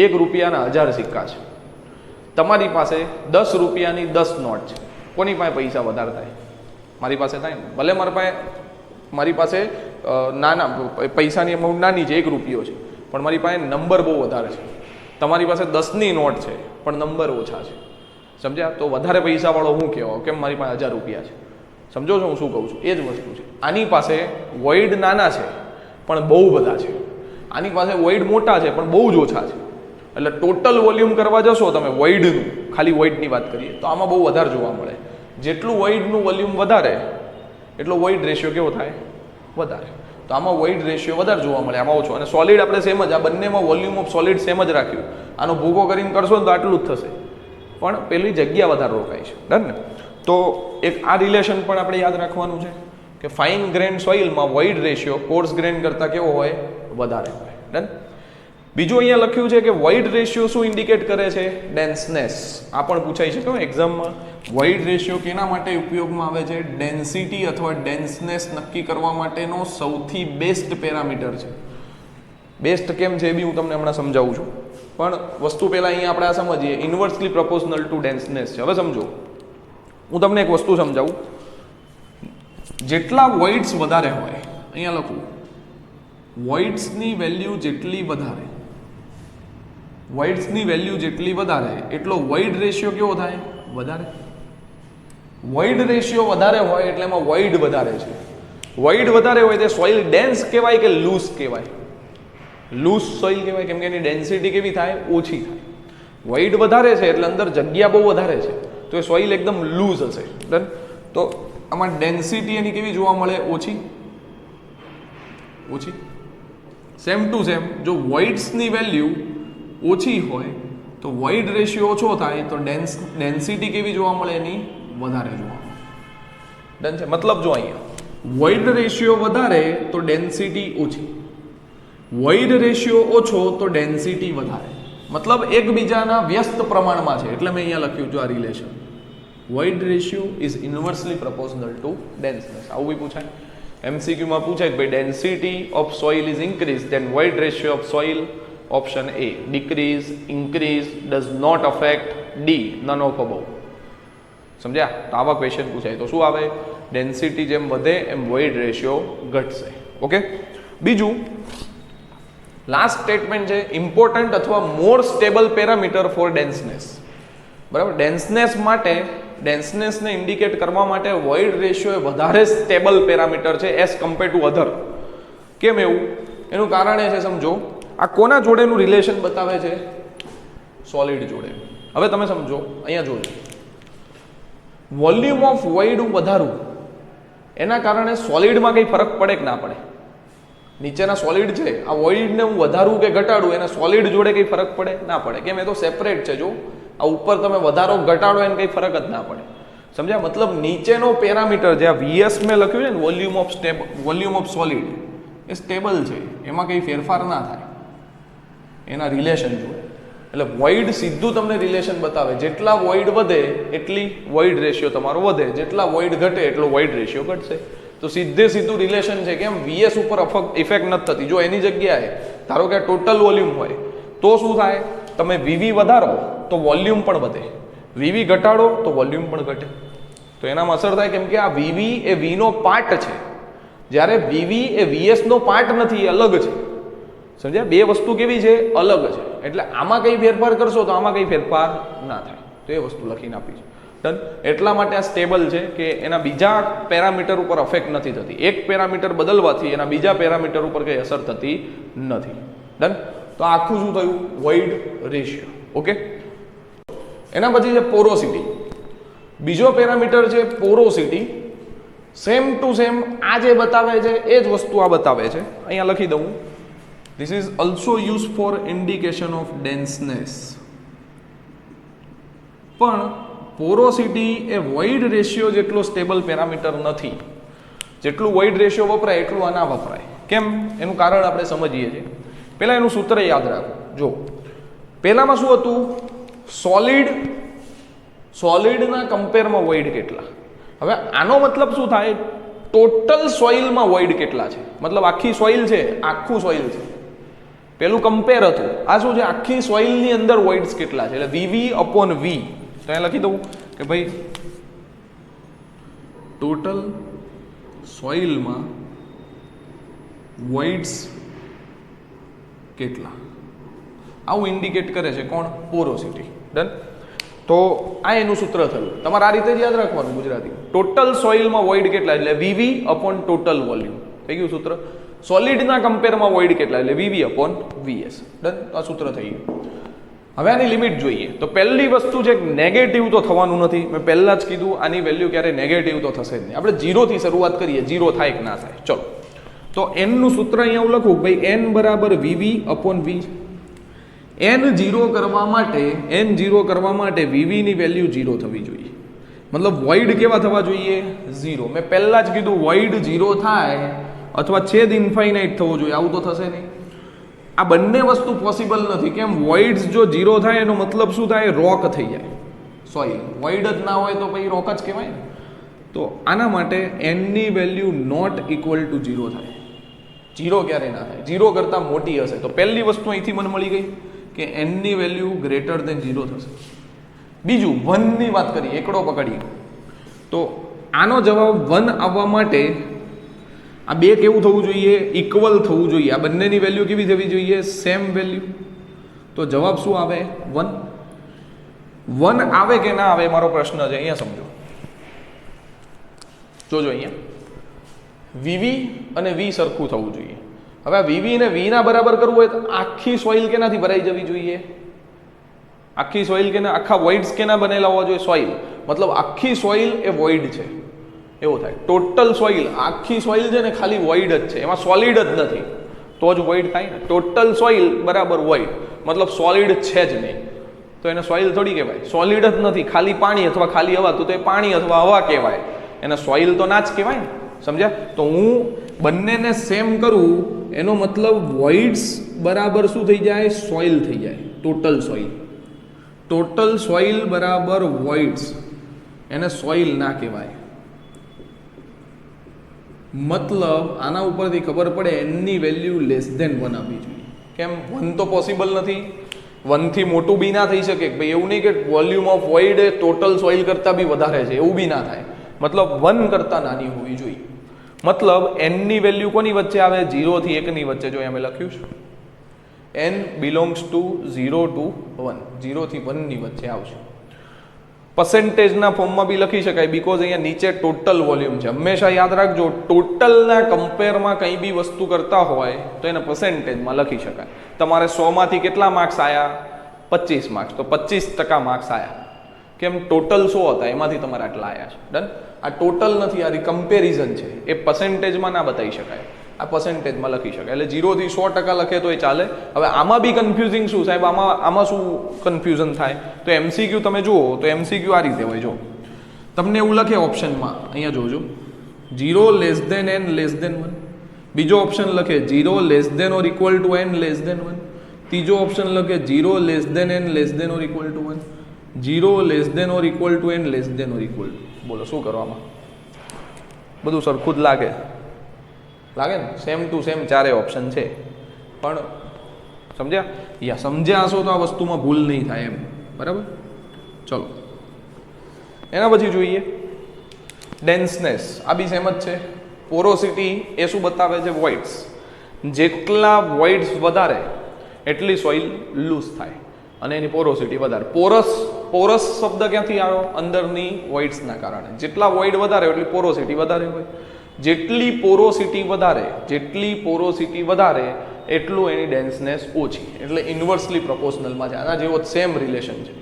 1 રૂપિયાના 1000 સિક્કા છે. તમારી પાસે 10 રૂપિયાની 10 નોટ છે. કોની પાસે પૈસા વધારે થાય? મારી પાસે થાય ને. ભલે મારી પાસે નાના પૈસાની અમાઉન્ટ નાની છે, 1 રૂપિયો છે, પણ મારી પાસે નંબર બહુ વધારે છે. તમારી પાસે 10ની નોટ છે પણ નંબર ઓછા છે. સમજ્યા? તો વધારે પૈસાવાળો હું કહેવાય? કેમ? મારી પાસે 1000 રૂપિયા છે. સમજો છો હું શું કહું છું? એ જ વસ્તુ છે. આની પાસે વોઇડ નાના છે પણ બહુ બધા છે. આની પાસે વોઇડ મોટા છે પણ બહુ જ ઓછા છે. એટલે ટોટલ વોલ્યુમ કરવા જશો તમે વોઇડનું, ખાલી વોઇડની વાત કરીએ તો આમાં બહુ વધારે જોવા મળે. જેટલું વોઇડનું વોલ્યુમ વધારે એટલો વોઇડ રેશિયો કેવો થાય? વધારે. તો આમાં વોઇડ રેશિયો વધારે જોવા મળે, આમાં ઓછો. અને સોલિડ આપણે સેમ જ, આ બંનેમાં વોલ્યુમ ઓફ સોલિડ સેમ જ રાખ્યું. આનો ભૂકો કરીને કરશો ને તો આટલું જ થશે, પણ પેલી જગ્યા વધારે રોકાય છે. ડન ને? તો એક આ રિલેશન પણ આપણે યાદ રાખવાનું છે કે ફાઇન ગ્રેન સોઇલમાં વોઇડ રેશિયો કોર્સ ગ્રેન કરતાં કેવો હોય, વધારે હોય. ડન. બીજું અહીંયા લખ્યું છે કે વોઇડ રેશિયો શું ઇન્ડિકેટ કરે છે, ડેન્સનેસ. આ પણ પૂછાઈ શકે એક્ઝામમાં. વોઇડ રેશિયો કેના માટે ઉપયોગમાં આવે છે, ડેન્સિટી અથવા ડેન્સનેસ નક્કી કરવા માટેનો સૌથી બેસ્ટ પેરામીટર છે. બેસ્ટ કેમ છે એ બી હું તમને હમણાં સમજાવું છું, પણ વસ્તુ પહેલાં અહીંયા આપણે આ સમજીએ. ઇન્વર્સલી પ્રોપોર્શનલ ટુ ડેન્સનેસ છે. હવે સમજો, હું તમને એક વસ્તુ સમજાવું. જેટલા વોઇડ્સ વધારે હોય, અહીંયા લખું, વોઇડ્સની વેલ્યુ જેટલી વધારે, વોઇડ્સની વેલ્યુ જેટલી વધારે એટલો વોઇડ રેશિયો કેવો થાય, વધારે. વોઇડ રેશિયો વધારે હોય એટલે એમાં વોઇડ વધારે છે. વોઇડ વધારે હોય તે સોઇલ ડેન્સ કહેવાય કે લૂઝ કહેવાય, લૂઝ સોઇલ કહેવાય, કેમ કે એની ડેન્સિટી કેવી થાય, ઓછી થાય. વોઇડ વધારે છે એટલે અંદર જગ્યા બહુ વધારે છે, તો એ સોઇલ એકદમ લૂઝ હશે. ડન. તો આમાં ડેન્સિટી એની કેવી જોવા મળે, ઓછી, ઓછી. સેમ ટુ સેમ જો વોઇડ્સની વેલ્યુ ઓછી હોય તો વોઇડ રેશિયો ઓછો થાય તો ડેન્સિટી કેવી જોવા મળે, એની વધારે જોવા મળે. ડન છે. મતલબ જો અહીંયા વોઇડ રેશિયો વધારે તો ડેન્સિટી ઓછી, વોઇડ રેશિયો ઓછો તો ડેન્સિટી વધારે. મતલબ એકબીજાના વ્યસ્ત પ્રમાણમાં છે, એટલે મેં અહીંયા લખ્યું જો આ relation. Void ratio is inversely proportional to denseness. આવું બી પૂછાય એમસીક્યુમાં, પૂછાય કે ભાઈ density of soil is increase then void ratio of soil. Option A decrease, increase, does not affect, D none of above. સમજ્યા? તો આવા ક્વેશ્ચન પૂછાય તો શું આવે, ડેન્સિટી જેમ વધે એમ વોઇડ રેશિયો ઘટશે. ઓકે. બીજું લાસ્ટ સ્ટેટમેન્ટ છે, ઇમ્પોર્ટન્ટ અથવા મોર સ્ટેબલ પેરામીટર ફોર ડેન્સનેસ. બરાબર. ડેન્સનેસ માટે, ડેન્સનેસને ઇન્ડિકેટ કરવા માટે વોઇડ રેશિયો એ વધારે સ્ટેબલ પેરામીટર છે એઝ કમ્પેર ટુ અધર. કેમ એવું? એનું કારણ એ છે, સમજો, આ કોના જોડેનું રિલેશન બતાવે છે, સોલિડ જોડે. હવે તમે સમજો, અહીંયા જોજો, વોલ્યુમ ઓફ વોઇડ હું વધારું એના કારણે સોલિડમાં કંઈ ફરક પડે કે ના પડે? નીચેના સોલિડ છે, આ વોઇડને હું વધારું કે ઘટાડું એને સોલિડ જોડે કંઈ ફરક પડે ના પડે. કેમ? એ તો સેપરેટ છે. જો આ ઉપર તમે વધારો ઘટાડો એને કંઈ ફરક જ ના પડે. સમજ્યા? મતલબ નીચેનો પેરામીટર જે આ વીએસ મેં લખ્યું છે ને, volume of solid, A stable છે, એમાં કંઈ ફેરફાર ના થાય એના રિલેશન જોડે. એટલે વોઇડ સીધું તમને રિલેશન બતાવે, જેટલા વોઇડ વધે એટલી વોઇડ રેશિયો તમારો વધે, જેટલા વોઇડ ઘટે એટલો વોઇડ રેશિયો ઘટશે. તો સીધે સીધું રિલેશન છે. કેમ? વીએસ ઉપર ઇફેક્ટ નથી થતી. જો એની જગ્યાએ ધારો કે ટોટલ વોલ્યુમ હોય તો શું થાય, તમે વીવી વધારો તો વોલ્યુમ પણ વધે, વીવી ઘટાડો તો વોલ્યુમ પણ ઘટે. તો એનામાં અસર થાય, કેમ કે આ વીવી એ વીનો પાર્ટ છે, જ્યારે વીવી એ વીએસનો પાર્ટ નથી, એ અલગ છે. સમજ્યા? બે વસ્તુ કેવી છે, અલગ છે. એટલે આમાં કંઈ ફેરફાર કરશો તો આમાં કંઈ ફેરફાર ના થાય. તો એ વસ્તુ લખીને આપી છે. ડન. એટલા માટે આ સ્ટેબલ છે કે એના બીજા પેરામીટર ઉપર અફેક્ટ નથી થતી. એક પેરામીટર બદલવાથી એના બીજા પેરામીટર ઉપર કંઈ અસર થતી નથી. ડન. તો આખું શું થયું, વોઇડ રેશિયો. ઓકે. એના પછી છે પોરોસિટી. બીજો પેરામીટર છે પોરોસિટી. સેમ ટુ સેમ આ જે બતાવે છે એ જ વસ્તુ આ બતાવે છે. અહીંયા લખી દઉં, this is also use for indication of denseness. પણ પોરોસિટી એ વોઇડ રેશિયો જેટલો સ્ટેબલ પેરામીટર નથી. જેટલું વોઇડ રેશિયો વપરાય એટલું આ ના વપરાય. કેમ? એનું કારણ આપણે સમજીએ છીએ. પહેલાં એનું સૂત્ર યાદ રાખો. જો પહેલામાં શું હતું, સોલિડના કમ્પેરમાં વોઇડ કેટલા. હવે આનો મતલબ શું થાય, ટોટલ સોઇલમાં વોઇડ કેટલા છે. મતલબ આખી સોઇલ છે, આખું સોઇલ છે. પેલું કમ્પેર હતું, આ શું છે, આખી સોઇલની અંદર વોઇડ્સ કેટલા છે. એટલે વીવી અપોન વી. તો અહીંયા લખી દઉં કે ભાઈ ટોટલ સોઇલમાં વોઇડ્સ કેટલા, આવું ઇન્ડિકેટ કરે છે કોણ, પોરોસિટી. ડન. તો આ એનું સૂત્ર થયું. તમારે આ રીતે જ યાદ રાખવાનું ગુજરાતી. ટોટલ સોઇલમાં વોઇડ કેટલા એટલે વીવી અપોન ટોટલ વોલ્યુમ. થઈ ગયું સૂત્ર. સોલિડના કમ્પેરમાં વોઇડ કેટલા એટલે વીવી અપોન વીએસ. ડન. આ સૂત્ર થઈ ગયું. હવે આની લિમિટ જોઈએ તો પહેલી વસ્તુ છે નેગેટિવ તો થવાનું નથી. મેં પહેલા જ કીધું આની વેલ્યુ ક્યારે નેગેટિવ તો થશે જ નહીં. આપણે 0 થી શરૂઆત કરીએ, 0 થાય કે ના થાય. ચલો, તો n નું સૂત્ર અહીંયા હું લખું, ભાઈ n બરાબર વીવી અપોન વી. n 0 કરવા માટે વીવી ની વેલ્યુ 0 થવી જોઈએ. મતલબ વોઇડ કેવા થવા જોઈએ? 0. મેં પહેલા જ કીધું વોઇડ 0 થાય અથવા છેદ ઇન્ફાઇનાઇટ થવો જોઈએ, આવું તો થશે નહીં. આ બંને વસ્તુ પોસિબલ નથી. કેમ? વોઇડ્સ જો 0 થાય એનો મતલબ શું થાય? રોક થઈ જાય સોઇલ. વોઇડ જ ના હોય તો પછી રોક જ કહેવાય ને. તો આના માટે n ની વેલ્યુ નોટ ઇક્વલ ટુ 0 થાય. 0 ક્યારે ના થાય? 0 કરતાં મોટી હશે. તો પહેલી વસ્તુ અહીંથી મને મળી ગઈ કે n ની વેલ્યુ ગ્રેટર દેન 0 થશે. બીજું 1 ની વાત કરીએ, એકડો પકડીએ તો આનો જવાબ 1 આવવા માટે આ બે કેવું થવું જોઈએ? ઇક્વલ થવું જોઈએ. આ બંનેની વેલ્યુ કેવી થવી જોઈએ? Same value. તો જવાબ શું આવે? 1. 1 આવે કે ના આવે મારો પ્રશ્ન છે. અહીંયા સમજો, જોજો અહીંયા VV અને V સરખું થવું જોઈએ. હવે આ VV ને V ના બરાબર કરવું હોય તો આખી સોઇલ કેનાથી ભરાઈ જવી જોઈએ? આખી સોઇલ કેના, આખા વોઇડ્સ કેના બનેલા હોવા જોઈએ? સોઇલ. મતલબ આખી સોઇલ એ વોઇડ છે એવો થાય. ટોટલ સોઇલ, આખી સોઇલ છે ને ખાલી વોઇડ જ છે, એમાં સોલિડ જ નથી, તો જ વોઇડ થાય ને. ટોટલ સોઇલ બરાબર વોઇડ, મતલબ સોલિડ છે જ નહીં, તો એને સોઇલ થોડી કહેવાય. સોલિડ જ નથી, ખાલી પાણી અથવા ખાલી હવા, તો એ પાણી અથવા હવા કહેવાય, એને સોઇલ તો ના જ કહેવાય ને. સમજ્યા? તો હું બંનેને સેમ કરું એનો મતલબ વોઇડ્સ બરાબર શું થઈ જાય? સોઇલ થઈ જાય. ટોટલ સોઇલ, ટોટલ સોઇલ બરાબર વોઇડ્સ, એને સોઇલ ના કહેવાય. મતલબ આના ઉપરથી ખબર પડે એની વેલ્યુ લેસ ધેન 1 આપવી જોઈએ. કેમ? 1 તો પોસિબલ નથી. 1 થી મોટું બી ના થઈ શકે. ભાઈ એવું નહીં કે volume of void A total soil કરતાં બી વધારે છે, એવું બી ના થાય. મતલબ 1 કરતાં નાની હોવી જોઈએ. મતલબ n ની વેલ્યુ કોની વચ્ચે આવે? 0 થી 1 ની વચ્ચે. જો અમે લખ્યું છે n બિલોંગ્સ ટુ 0 to 1, 0 થી 1 ની વચ્ચે આવશે. પર્સન્ટેજના ફોર્મમાં બી લખી શકાય, બીકોઝ અહીંયા નીચે ટોટલ વોલ્યુમ છે. હંમેશા યાદ રાખજો, ટોટલના કમ્પેરમાં કંઈ બી વસ્તુ કરતા હોય તો એને પર્સન્ટેજમાં લખી શકાય. તમારે 100 માંથી કેટલા માર્ક્સ આવ્યા? 25 માર્ક્સ, તો 25% માર્ક્સ આવ્યા. કેમ? ટોટલ 100 હતા, એમાંથી તમારે આટલા આવ્યા છે. ડન? આ ટોટલ નથી, આ કમ્પેરિઝન છે. એ પર્સન્ટેજમાં ના બતાવી શકાય, આ પર્સન્ટેજમાં લખી શકાય. એટલે 0 થી 100% લખે તો એ ચાલે. હવે આમાં બી કન્ફ્યુઝિંગ શું સાહેબ? આમાં શું કન્ફ્યુઝન થાય? તો MCQ તમે જુઓ તો MCQ આ રીતે હોય. જો તમને એવું લખે ઓપ્શનમાં, અહીંયા જોજો, 0 less than n less than 1. બીજો ઓપ્શન લખે 0 less than or equal to n less than 1. ત્રીજો ઓપ્શન લખે 0 less than n less than or equal to 1. 0 less than or equal to n less than or equal to. બોલો શું કરવામાં? બધું સરખું જ લાગે ને? સેમ ટુ સેમ ચારે ઓપ્શન છે. પણ સમજ્યા? સમજ્યા હશો તો આ વસ્તુમાં ભૂલ નહીં થાય એમ. બરાબર? ચલો એના પછી જોઈએ ડેન્સનેસ. આ બી સેમ જ છે. પોરોસિટી એ શું બતાવે છે? વોઇડ્સ. જેટલા વોઇડ્સ વધારે એટલી સોઇલ લૂઝ થાય અને એની પોરોસિટી વધારે. પોરસ શબ્દ ક્યાંથી આવ્યો? અંદરની વોઇડ્સના કારણે. જેટલા વોઇડ વધારે એટલી પોરોસિટી વધારે હોય. જેટલી પોરોસિટી વધારે એટલું એની ડેન્સનેસ ઓછી. એટલે ઇન્વર્સલી પ્રોપોર્શનલમાં છે. આના જેવો સેમ રિલેશન છે.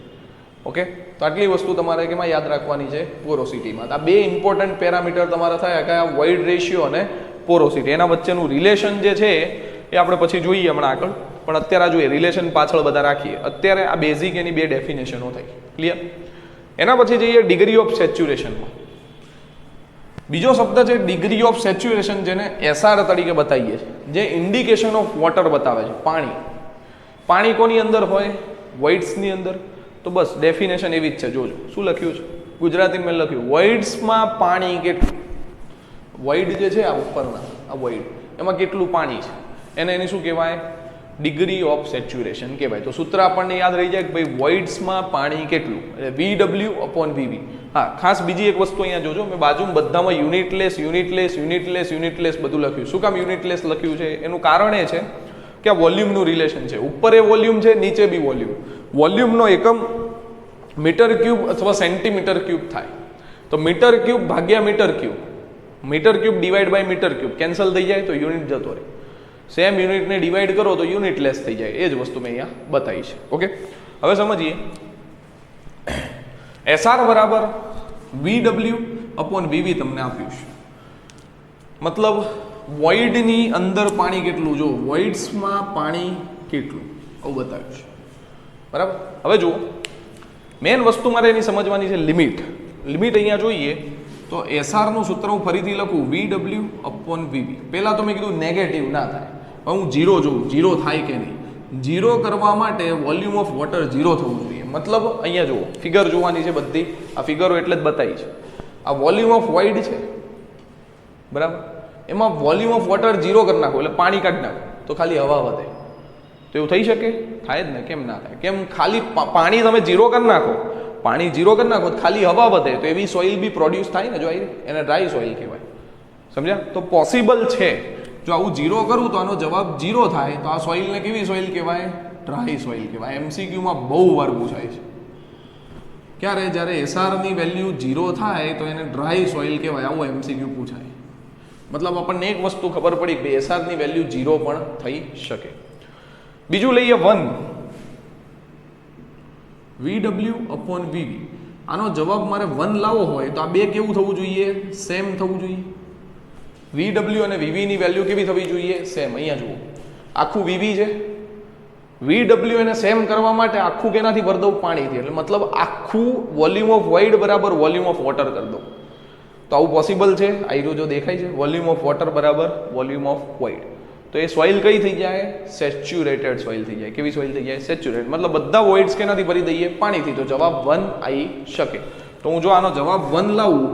ઓકે, તો આટલી વસ્તુ તમારે કેમાં યાદ રાખવાની છે? પોરોસિટીમાં. આ બે ઇમ્પોર્ટન્ટ પેરામીટર તમારા થયા કે આ વોઇડ રેશિયો અને પોરોસિટી. એના વચ્ચેનું રિલેશન જે છે એ આપણે પછી જોઈએ હમણાં આગળ. પણ અત્યારે જોઈએ રિલેશન પાછળ બધા રાખીએ. અત્યારે આ બેઝિક એની બે ડેફિનેશનો થઈ. ક્લિયર? એના પછી જઈએ ડિગ્રી ઓફ સેચ્યુરેશનમાં. બીજો શબ્દ છે ડિગ્રી ઓફ સેચ્યુરેશન, જેને SR તરીકે બતાવીએ છીએ, જે ઇન્ડિકેશન ઓફ વોટર બતાવે છે. પાણી કોની અંદર હોય? વોઇડ્સની અંદર. તો બસ ડેફિનેશન એવી જ છે. જોજો શું લખ્યું છે ગુજરાતીમાં. મેં લખ્યું વોઇડ્સમાં પાણી કેટલું. વોઇડ જે છે આ ઉપરના આ વોઇડ, એમાં કેટલું પાણી છે એને એની શું કહેવાય? ડિગ્રી ઓફ સેચ્યુરેશન કહેવાય. તો સૂત્ર આપણને યાદ રહી જાય કે ભાઈ વોઇડ્સમાં પાણી કેટલું, એટલે VW/VV. હા, ખાસ બીજી એક વસ્તુ અહીંયા જોજો, મેં બાજુમાં બધામાં યુનિટલેસ બધું લખ્યું. શું કામ યુનિટલેસ લખ્યું છે? એનું કારણ એ છે કે આ વોલ્યુમનું રિલેશન છે. ઉપર એ વોલ્યુમ છે, નીચે બી વોલ્યુમ. વોલ્યુમનો એકમ મીટર ક્યુબ અથવા સેન્ટીમીટર ક્યુબ થાય. તો મીટર ક્યુબ ભાગ્યા metre cube divide by metre cube cancel થઈ જાય તો યુનિટ જતો રહે. સેમ યુનિટને ડિવાઈડ કરો તો યુનિટ લેસ થઈ જાય. એ જ વસ્તુ મેં અહીંયા બતાવી છે. ઓકે, હવે સમજીએ. SR બરાબર VW/VV તમને આપ્યું છે. મતલબ વોઇડની અંદર પાણી કેટલું, જો વોઇડ્સમાં પાણી કેટલું આવું બતાવ્યું છે. બરાબર? હવે જુઓ, મેઇન વસ્તુ મારે એની સમજવાની છે લિમિટ. લિમિટ અહીંયા જોઈએ તો એસઆરનું સૂત્ર હું ફરીથી લખું VW અપોન VV. પહેલાં તો મેં કીધું નેગેટિવ ના થાય, હવે હું ઝીરો જોઉં ઝીરો થાય કે નહીં. ઝીરો કરવા માટે વોલ્યુમ ઓફ વોટર ઝીરો થવું જોઈએ. મતલબ અહીંયા જુઓ ફિગર જોવાની છે બધી, આ ફિગરો એટલે જ બતાવી છે. આ વોલ્યુમ ઓફ વોઇડ છે બરાબર, એમાં વોલ્યુમ ઓફ વોટર ઝીરો કરી નાખો એટલે પાણી કાઢી નાખો તો ખાલી હવા વધે. તો એવું થઈ શકે? થાય જ ને, કેમ ના થાય? કેમ ખાલી પાણી તમે ઝીરો કરી નાખો, પાણી ઝીરો કરી નાખો ખાલી હવા વધે તો એવી સોઇલ બી પ્રોડ્યુસ થાય ને, જો એને ડ્રાય સોઇલ કહેવાય. સમજ્યા? તો પોસિબલ છે. જો આવું ઝીરો કરું તો આનો જવાબ ઝીરો થાય તો આ સોઇલને કેવી સોઇલ કહેવાય? ડ્રાય સોઇલ કહેવાય. MCQમાં બહુ વાર પૂછાય છે. ક્યારે? જ્યારે એસઆરની વેલ્યુ ઝીરો થાય તો એને ડ્રાય સોઇલ કહેવાય. આવું MCQ પૂછાય. મતલબ આપણને એક વસ્તુ ખબર પડી કે એસઆરની વેલ્યુ ઝીરો પણ થઈ શકે. બીજું લઈએ 1 VW અપોન VV. આનો જવાબ મારે 1 લાવવો હોય તો આ બે કેવું થવું જોઈએ? સેમ થવું જોઈએ. VW અને VV ની વેલ્યુ કેવી થવી જોઈએ? સેમ. અહીંયા જુઓ આખું VV છે, VW એને સેમ કરવા માટે આખું કેનાથી ભરી દઉં? પાણીથી. એટલે મતલબ આખું વોલ્યુમ ઓફ વોઇડ બરાબર વોલ્યુમ ઓફ વોટર કરી દઉં. તો આવું પોસિબલ છે? આયરો જો દેખાય છે વોલ્યુમ ઓફ વોટર બરાબર વોલ્યુમ ઓફ વોઇડ. તો એ સોઇલ કઈ થઈ જાય? સેચ્યુરેટેડ સોઇલ થઈ જાય. કેવી સોઇલ થઈ જાય? સેચ્યુરેટેડ. મતલબ બધા વોઇડ્સ કેનાથી ભરી દઈએ? પાણીથી. તો જવાબ 1 આવી શકે. તો હું જો આનો જવાબ 1 લાવું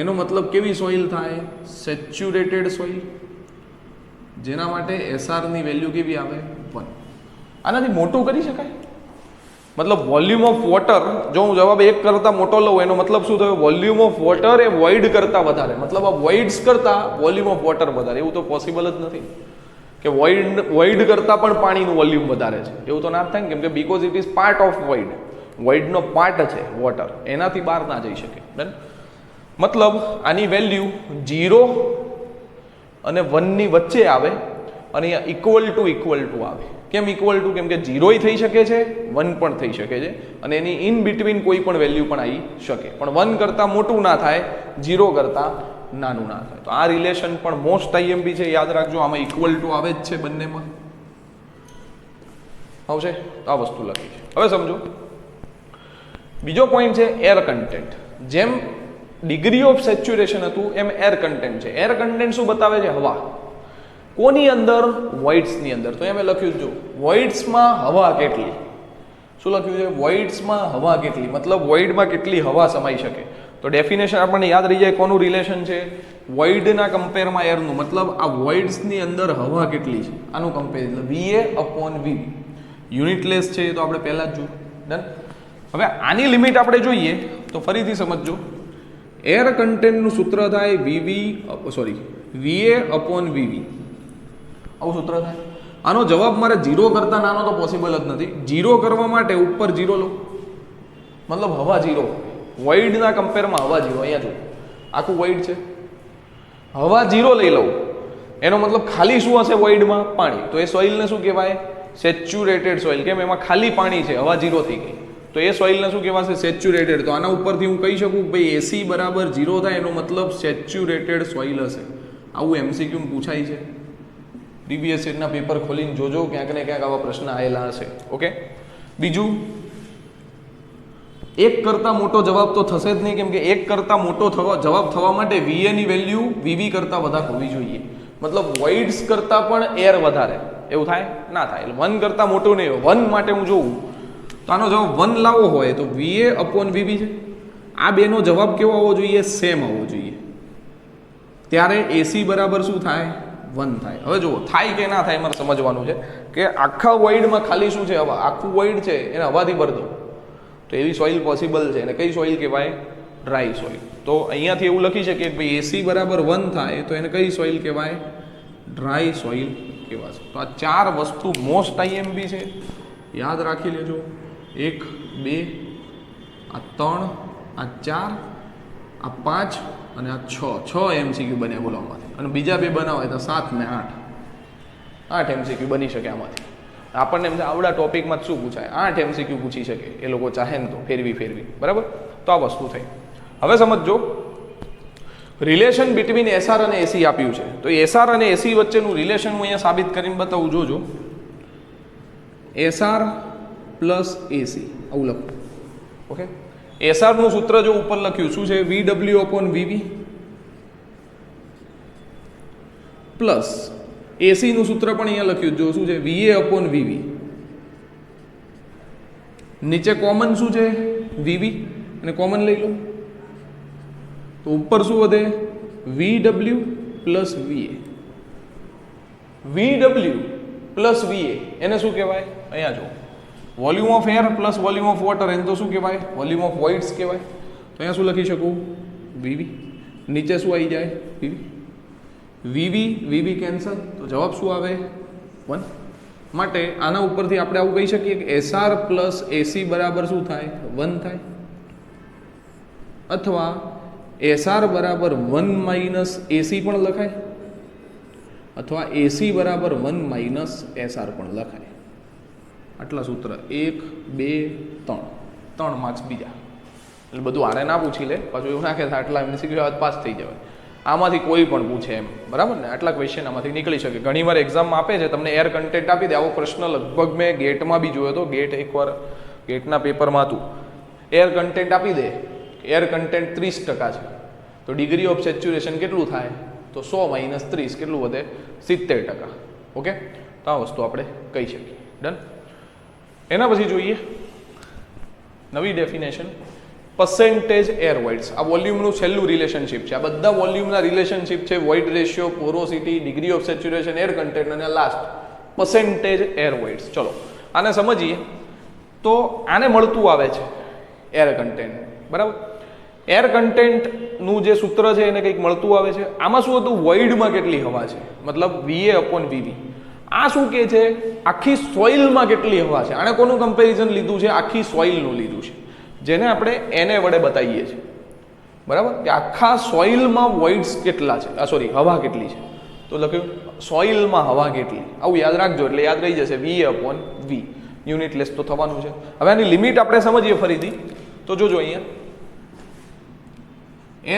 એનો મતલબ કેવી સોઇલ થાય? Saturated soil. જેના માટે એસઆરની વેલ્યુ કેવી આવે? 1. આનાથી મોટું કરી શકાય? મતલબ વોલ્યુમ ઓફ વોટર જો હું જવાબ 1 કરતાં મોટો લઉં એનો મતલબ શું થયો? Volume of water A void કરતાં વધારે. મતલબ આ વોઇડ્સ કરતાં વોલ્યુમ ઓફ વોટર વધારે. એવું તો પોસિબલ જ નથી કે વોઇડ કરતાં પણ પાણીનું વોલ્યુમ વધારે છે. એવું તો ના થાય ને, કેમ કે because it is part of void. વોઇડનો પાર્ટ છે વોટર, એનાથી બહાર ના જઈ શકે. મતલબ આની વેલ્યુ 0 અને 1 ની વચ્ચે આવે અને અહીંયા ઇક્વલ ટુ આવે. કેમ ઇક્વલ ટુ? કેમ કે 0 થઈ શકે છે, 1 પણ થઈ શકે છે અને એની ઇન બિટવીન કોઈ પણ વેલ્યુ પણ આવી શકે. પણ 1 કરતાં મોટું ના થાય, 0 કરતાં નાનું ના થાય. તો આ રિલેશન પણ મોસ્ટ IMP છે, યાદ રાખજો. આમાં ઇક્વલ ટુ આવે જ છે બંનેમાં. આવશે તો આ વસ્તુ લખી છે. હવે સમજો બીજો પોઈન્ટ છે એર કન્ટેન્ટ. જેમ ડિગ્રી ઓફ સેચ્યુરેશન હતું એમ એર કન્ટેન્ટ છે. એર કન્ટેન્ટ શું બતાવે છે? હવા. કોની અંદર? વોઇડ્સની અંદર. તો એમ લખ્યું જો વોઇડ્સમાં હવા કેટલી. શું લખ્યું છે? વોઇડ્સમાં હવા કેટલી. મતલબ વોઇડમાં કેટલી હવા સમાઈ શકે. તો ડેફિનેશન આપણને યાદ રહી જાય. કોનું રિલેશન છે? વોઇડના કમ્પેરમાં એરનું. મતલબ આ વોઇડ્સની અંદર હવા કેટલી છે આનું કમ્પેરિઝન. VA upon VV. યુનિટલેસ છે તો આપણે પહેલા જ જોયું. ડન. હવે આની લિમિટ આપણે જોઈએ તો ફરીથી સમજજો. એર કન્ટેન્ટનું સૂત્ર થાય VA અપોન VV. આવું સૂત્ર થાય. આનો જવાબ મારે 0 કરતાં નાનો તો પોસિબલ જ નથી. 0 કરવા માટે ઉપર 0 લો, મતલબ હવા 0. વોઇડના કમ્પેરમાં હવા 0. અહીંયા જો આખું વોઇડ છે, હવા 0 લઈ લઉં એનો મતલબ ખાલી શું હશે વોઇડમાં? પાણી. તો એ સોઇલને શું કહેવાય? Saturated soil. કેમ? એમાં ખાલી પાણી છે, હવા 0 થઈ ગઈ. તો એ સોઇલને શું કહેવાશે? સેચ્યુરેટેડ. તો આના ઉપરથી હું કહી શકું કે ભાઈ AC બરાબર 0 થાય એનો મતલબ સેચ્યુરેટેડ સોઇલ હશે. આવું MCQ પૂછાય છે. DBS સેટના પેપર ખોલીને જોજો, ક્યાંક ને ક્યાંક આવા પ્રશ્ન આવેલા હશે. ઓકે. બીજું, 1 કરતાં મોટો જવાબ તો થશે જ નહીં, કેમ કે 1 કરતાં મોટો જવાબ થવા માટે VA ની વેલ્યુ VV કરતાં વધારે હોવી જોઈએ. મતલબ વોઇડ્સ કરતાં પણ એર વધારે. એવું થાય? ના થાય. એટલે 1 કરતાં મોટું નહીં. 1 માટે હું જોઉં તો આનો જવાબ 1 લાવવો હોય તો VA અપોન VV છે. આ બેનો જવાબ કેવો આવવો જોઈએ? સેમ આવવો જોઈએ. ત્યારે AC બરાબર શું થાય? 1 થાય. હવે જુઓ થાય કે ના થાય મારે સમજવાનું છે કે આખા વોઇડમાં ખાલી શું છે? હવા. આખું વોઇડ છે એને હવાથી ભરી દો તો એવી સોઇલ પોસિબલ છે. અને કઈ સોઇલ કહેવાય? Dry soil. તો અહીંયાથી એવું લખી શકીએ કે ભાઈ AC બરાબર 1 થાય તો એને કઈ સોઇલ કહેવાય? ડ્રાય સોઇલ કહેવાશે. તો આ 4 વસ્તુ મોસ્ટ IMP છે, યાદ રાખી લેજો. 1 2 આ 3 આ 4 આ 5 અને આ 6 MCQ બન્યા બોલો આમાંથી. અને બીજા 2 બનાવાય તો 7 ને 8 MCQ બની શકે આમાંથી. આપણને એમ આવડા ટોપિકમાં શું પૂછાય? 8 MCQ પૂછી શકે એ લોકો ચાહે ને તો ફેરવી. બરાબર. તો આ વસ્તુ થઈ. હવે સમજો રિલેશન બિટવીન SR અને AC આપ્યું છે. તો SR અને AC વચ્ચેનું રિલેશન હું અહીંયા સાબિત કરીને બતાવું. જોજો SR પ્લસ AC આવું લખું. ઓકે. એસઆર નું સૂત્ર જો ઉપર લખ્યું શું છે, VW અપોન VV પ્લસ એસી નું સૂત્ર પણ અહીંયા લખ્યું જો શું છે, VA અપોન VV, નીચે કોમન શું છે VV અને કોમન લઈ લો તો ઉપર શું વધે VW plus VA, VW plus VA એને શું કહેવાય, અહીંયા જો volume of air plus volume of water એને તો શું કહેવાય, વોલ્યુમ ઓફ વોઇડ્સ કહેવાય. તો અહીંયા શું લખી શકું VV, નીચે શું આવી જાય VV, VV VV કેન્સલ તો જવાબ શું આવે 1. માટે આના ઉપરથી આપણે આવું કહી શકીએ કે SR પ્લસ AC બરાબર શું થાય 1 થાય, અથવા SR બરાબર 1 માઇનસ AC પણ લખાય, અથવા AC બરાબર 1 માઇનસ SR પણ લખાય. આટલા સૂત્ર 1 2 3 માર્ક્સ બીજા, એટલે બધું આને ના પૂછી લે પાછું એવું નાખે આટલા MCQ પાસ થઈ જવાય. આમાંથી કોઈ પણ પૂછે એમ, બરાબર ને, આટલા ક્વેશ્ચન આમાંથી નીકળી શકે. ઘણીવાર એક્ઝામમાં આપે છે તમને એર કન્ટેન્ટ આપી દે, આવો પ્રશ્ન લગભગ મેં ગેટમાં બી જોયો હતો. એકવાર ગેટના પેપરમાં હતું, એર કન્ટેન્ટ આપી દે, એર કન્ટેન્ટ 30% છે તો ડિગ્રી ઓફ સેચ્યુરેશન કેટલું થાય, તો 100 માઇનસ 30 કેટલું વધે 70%. ઓકે, તો આ વસ્તુ આપણે કહી શકીએ. ડન. એના પછી જોઈએ નવી ડેફિનેશન, પર્સેન્ટેજ એર વોઇડ્સ. આ વોલ્યુમનું છેલ્લું રિલેશનશિપ છે. આ બધા વોલ્યુમના રિલેશનશિપ છે void ratio, porosity, degree of saturation, air content અને લાસ્ટ પર્સેન્ટેજ એર વોઇડ્સ. ચલો આને સમજીએ. તો આને મળતું આવે છે એર કન્ટેન્ટ, બરાબર. એર કન્ટેન્ટનું જે સૂત્ર છે એને કંઈક મળતું આવે છે. આમાં શું હતું, વોઇડમાં કેટલી હવા છે, મતલબ VA અપોન VV. આ શું કહે છે, આખી સોઇલમાં કેટલી હવા છે. આને કોનું કમ્પેરિઝન લીધું છે, આખી સોઇલનું લીધું છે, જેને આપણે એને વડે બતાવીએ છીએ, બરાબર, કે આખા સોઇલમાં વોઇડ્સ કેટલા છે, હવા કેટલી છે. તો લખ્યું સોઇલમાં હવા કેટલી, આવું યાદ રાખજો એટલે યાદ રહી જશે, VA upon V. Unit less તો થવાનું છે. હવે આની લિમિટ આપણે સમજીએ ફરીથી. તો જોજો અહીંયા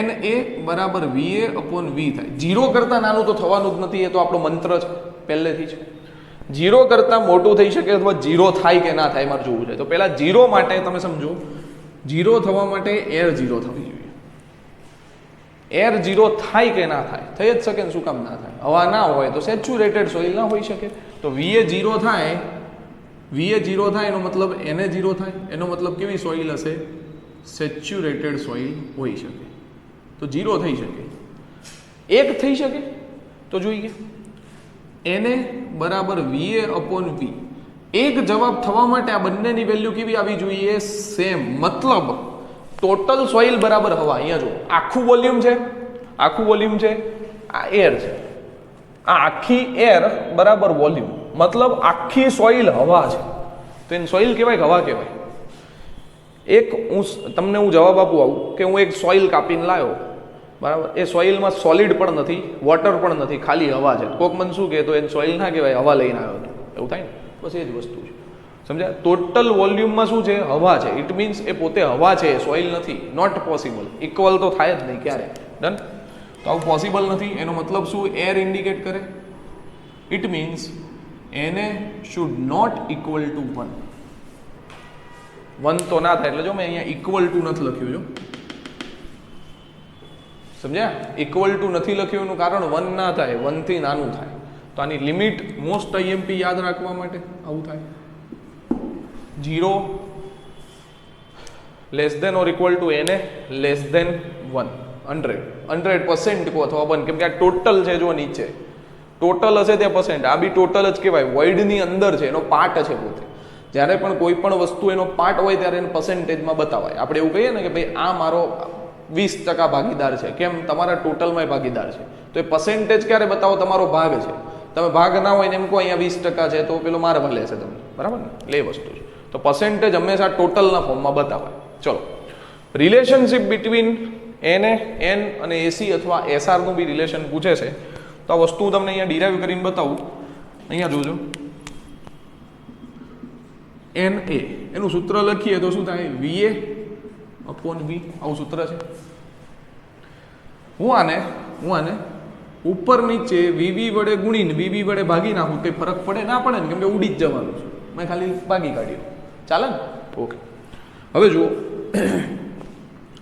NA બરાબર VA અપોન V થાય. 0 કરતાં નાનું તો થવાનું જ નથી, એ તો આપણો મંત્ર છે પહેલેથી જ. 0 કરતાં મોટું થઈ શકે અથવા 0 થાય કે ના થાય મારે જોવું છે. તો પહેલા 0 માટે તમે સમજો, 0 થવા માટે એર 0 થવી જોઈએ. એર 0 થાય કે ના થાય, થઈ જ શકે ને, શું કામ ના થાય, હવા ના હોય તો સેચ્યુરેટેડ સોઇલ ના હોઈ શકે. તો VA 0 થાય, VA 0 થાય એનો મતલબ NA 0 થાય, એનો મતલબ કેવી સોઇલ હશે, સેચ્યુરેટેડ સોઇલ હોઈ શકે. તો 0 થઈ શકે, 1 થઈ શકે. તો જોઈએ NA બરાબર VA અપોન V. એક જવાબ થવા માટે આ બંનેની વેલ્યુ કેવી આવી જોઈએ, સેમ. મતલબ ટોટલ સોઇલ બરાબર હવા. અહીંયા જો આખું વોલ્યુમ છે, આખું વોલ્યુમ છે, આ એર છે, આ આખી એર બરાબર વોલ્યુમ, મતલબ આખી સોઇલ હવા છે. તો એને સોઇલ કહેવાય કે હવા કહેવાય. તમને હું જવાબ આપું આવું કે હું એક સોઇલ કાપીને લાવ્યો, બરાબર, એ સોઇલમાં સોલિડ પણ નથી, વોટર પણ નથી, ખાલી હવા છે. કોક મન શું કહે તો એને સોઇલ ના કહેવાય, હવા લઈને આવ્યો હતો, એવું થાય ને. બસ એ જ વસ્તુ છે, સમજ્યા. ટોટલ વોલ્યુમમાં શું છે, હવા છે. ઇટ મીન્સ એ પોતે હવા છે, સોઇલ નથી. Not possible. ઇક્વલ તો થાય જ નહીં ક્યારે. ડન. તો આવું પોસિબલ નથી. એનો મતલબ શું, એર ઇન્ડિકેટ કરે. It means NA should not equal to 1. 1 તો ના થાય. એટલે જો મેં અહીંયા ઇક્વલ ટુ નથી લખ્યું, જો સમજ્યા. ઇક્વલ ટુ નથી લખ્યું એનું કારણ 1 ના થાય, 1 થી નાનું થાય. તો આની લિમિટ મોસ્ટ IMP યાદ રાખવા માટે આવું થાય, 0 less than or equal to NA less than 1. 100% કો અથવા 1, કેમ કે આ ટોટલ છે, જો નીચે ટોટલ હશે તે પર્સન્ટ, આ બી ટોટલ જ કહેવાય. વોઇડની અંદર છે, એનો પાર્ટ છે પોતે. જ્યારે પણ કોઈ પણ વસ્તુ એનો પાર્ટ હોય ત્યારે એને પર્સન્ટેજમાં બતાવાય. આપણે એવું કહીએ ને કે ભાઈ આ મારો 20% ભાગીદાર છે, કેમ, તમારા ટોટલમાં ભાગીદાર છે. તો એ પર્સન્ટેજ ક્યારે બતાવો, તમારો ભાગ છે. તમે ભાગ ના હોય ને એમ કહો અહીંયા 20% છે, તો પેલો મારવા લેશે તમને, બરાબર ને. એટલે એ વસ્તુ છે. તો પર્સન્ટેજ હંમેશા ટોટલના ફોર્મમાં બતાવાય. ચલો, રિલેશનશિપ બિટવીન NA, N અને AC અથવા SR નું બી રિલેશન પૂછે છે. તો આ વસ્તુ તમને અહીંયા ડિરાઈવ કરીને બતાવું. અહીંયા જોજો, NA એનું સૂત્ર લખીએ તો શું થાય, VA અપોન V. આવું સૂત્ર છે. હું આને ઉપર નીચે VV વડે ગુણીને VB વડે ભાગી નાખું, કંઈ ફરક પડે ના પડે ને, કેમ કે ઉડી જ જવાનું છે. મેં ખાલી ભાગી કાઢ્યું, ચાલે ને. ઓકે, હવે જુઓ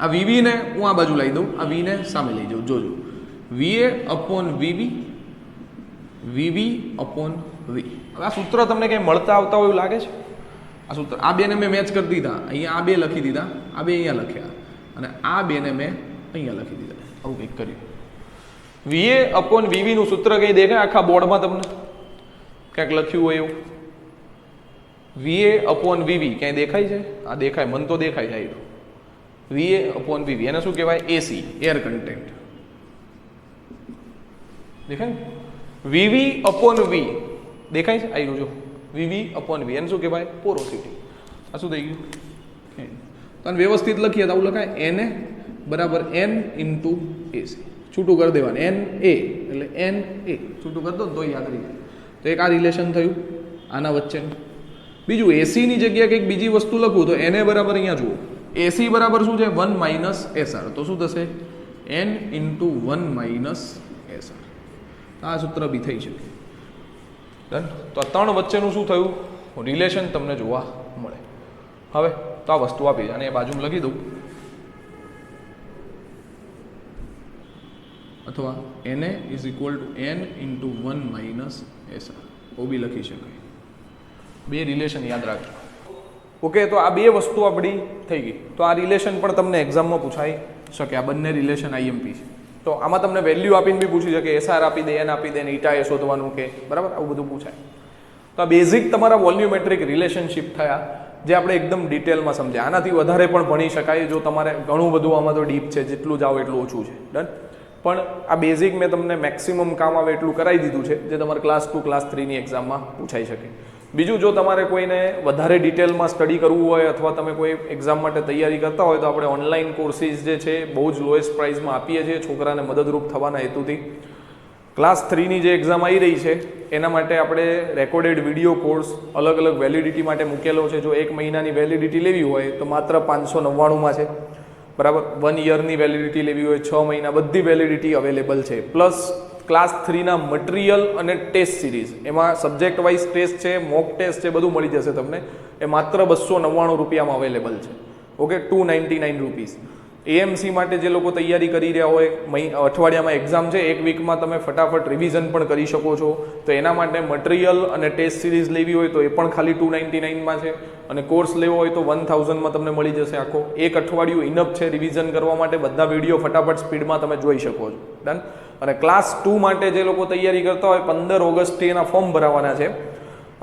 આ વીવી ને હું આ બાજુ લાવી દઉં, આ વી ને સામે લઈ જાઉં, જોજો વીએ અપોન વીવી, વીવી અપોન વી. આ સૂત્ર તમને કંઈ મળતા આવતા હોય એવું લાગે છે? આ સૂત્ર આ બેને મેં મેચ કરી દીધા, અહીંયા આ બે લખી દીધા, આ બે અહીંયા લખ્યા, અને આ બેને મેં અહીંયા લખી દીધા, આવું કંઈક કર્યું. વીએ અપોન વીવી નું સૂત્ર કંઈ દેખાય આખા બોર્ડમાં તમને ક્યાંક લખ્યું હોય એવું? વીએ અપોન વીવી ક્યાંય દેખાય છે? આ દેખાય, મન તો દેખાય જાય. વીએ અપોન વીવી એને શું કહેવાય? એસી, એર કન્ટેન્ટ. દેખાય ને? વીવી અપોન વી દેખાય છે? આવી જો વીવી અપોન વી એને શું કહેવાય? પોરોસિટી. આ શું થઈ ગયું? તો વ્યવસ્થિત લખીએ તો આવું લખાય, એને બરાબર એન ઇન્ટુ એસી. છૂટું કરી દેવાનું, એન એ એટલે એન એ છૂટું કરી દો તો યાદ રહી જાય. તો એક આ રિલેશન થયું આના વચ્ચેનું. બીજું એસીની જગ્યાએ કંઈક બીજી વસ્તુ લખું તો એને બરાબર અહીંયા જુઓ, એસી બરાબર શું છે? 1 માઇનસ એસઆર. તો શું થશે? N into 1 minus SR. આ સૂત્ર બી થઈ શકે. ડન. તો આ ત્રણ વચ્ચેનું શું થયું? રિલેશન તમને જોવા મળે. હવે તો આ વસ્તુ આપી અને એ બાજુમાં લખી દઉં, અથવા એને is equal to N into 1 minus SR O બી લખી શકાય. બે રિલેશન યાદ રાખજો. ઓકે, તો આ બે વસ્તુ આપણી થઈ ગઈ. તો આ રિલેશન પણ તમને એક્ઝામમાં પૂછાઈ શકે. આ બંને રિલેશન આઈએમપી છે. તો આમાં તમને વેલ્યુ આપીને બી પૂછી શકે, એસઆર આપી દે, એન આપી દે, ઈટા એ શોધવાનું કે બરાબર, આવું બધું પૂછાય. તો આ બેઝિક તમારા વોલ્યુમેટ્રિક રિલેશનશિપ થયા, જે આપણે એકદમ ડિટેલમાં સમજ્યા. આનાથી વધારે પણ ભણી શકાય જો તમારે ઘણું બધું આમાં તો ડીપ છે, જેટલું જાઓ એટલું ઓછું છે. ડન. પણ આ બેઝિક મેં તમને મેક્સિમમ કામ આવે એટલું કરાવી દીધું છે, જે તમારે ક્લાસ 2 ક્લાસ 3ની એક્ઝામમાં પૂછાઈ શકે. બીજું, જો તમારે કોઈને વધારે ડિટેલમાં સ્ટડી કરવું હોય અથવા તમે કોઈ એક્ઝામ માટે તૈયારી કરતા હોય તો આપણે ઓનલાઈન કોર્સીસ જે છે બહુ જ લોએસ્ટ પ્રાઇસમાં આપીએ છીએ છોકરાને મદદરૂપ થવાના હેતુથી. ક્લાસ 3ની જે એક્ઝામ આવી રહી છે એના માટે આપણે રેકોર્ડેડ વિડીયો કોર્સ અલગ અલગ વેલિડિટી માટે મૂકેલો છે. જો 1 મહિનાની વેલિડિટી લેવી હોય તો માત્ર 599માં છે, બરાબર. 1 યરની વેલિડિટી લેવી હોય 6 મહિના, બધી વેલિડિટી અવેલેબલ છે. પ્લસ ક્લાસ 3ના મટીરિયલ અને ટેસ્ટ સિરીઝ, એમાં સબ્જેક્ટ વાઇઝ ટેસ્ટ છે, મોક ટેસ્ટ છે, બધું મળી જશે તમને. એ માત્ર 299 રૂપિયામાં અવેલેબલ છે. Okay, 299 rupees. એએમસી માટે જે લોકો તૈયારી કરી રહ્યા હોય, અઠવાડિયામાં એક્ઝામ છે, એક વીકમાં તમે ફટાફટ રિવિઝન પણ કરી શકો છો. તો એના માટે મટીરિયલ અને ટેસ્ટ સિરીઝ લેવી હોય તો એ પણ ખાલી 299માં છે. અને કોર્સ લેવો હોય તો 1000માં તમને મળી જશે આખો. એક અઠવાડિયું ઇનફ છે રિવિઝન કરવા માટે. બધા વિડીયો ફટાફટ સ્પીડમાં તમે જોઈ શકો છો. ડન. અને ક્લાસ 2 માટે જે લોકો તૈયારી કરતા હોય 15 ઓગસ્ટથી એના ફોર્મ ભરાવાના છે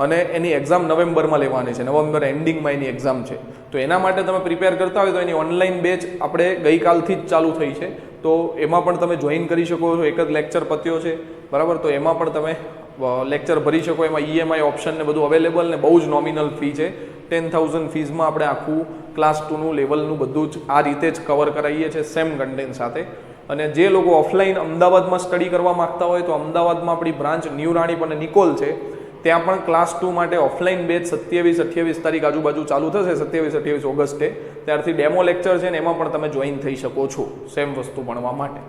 અને એની એક્ઝામ નવેમ્બરમાં લેવાની છે. નવેમ્બર એન્ડિંગમાં એની એક્ઝામ છે. તો એના માટે તમે પ્રિપેર કરતા હોય તો એની ઓનલાઈન બેચ આપણે ગઈકાલથી જ ચાલુ થઈ છે. તો એમાં પણ તમે જોઈન કરી શકો છો. એક જ લેક્ચર પત્યો છે, બરાબર. તો એમાં પણ તમે લેક્ચર ભરી શકો. એમાં ઈએમઆઈ ઓપ્શન ને બધું અવેલેબલ ને બહુ જ નોમિનલ ફી છે. 10,000 ફીઝમાં આપણે આખું ક્લાસ 2નું લેવલનું બધું જ આ રીતે જ કવર કરાવીએ છીએ સેમ કન્ટેન્ટ સાથે. અને જે લોકો ઓફલાઈન અમદાવાદમાં સ્ટડી કરવા માગતા હોય તો અમદાવાદમાં આપણી બ્રાન્ચ ન્યૂ રાણીપ અને નિકોલ છે. ત્યાં પણ ક્લાસ 2 માટે ઓફલાઈન બેચ 27-28 તારીખ આજુબાજુ ચાલુ થશે. 27-28 ઓગસ્ટે ત્યારથી ડેમો લેક્ચર છે ને એમાં પણ તમે જોઈન થઈ શકો છો સેમ વસ્તુ ભણવા માટે.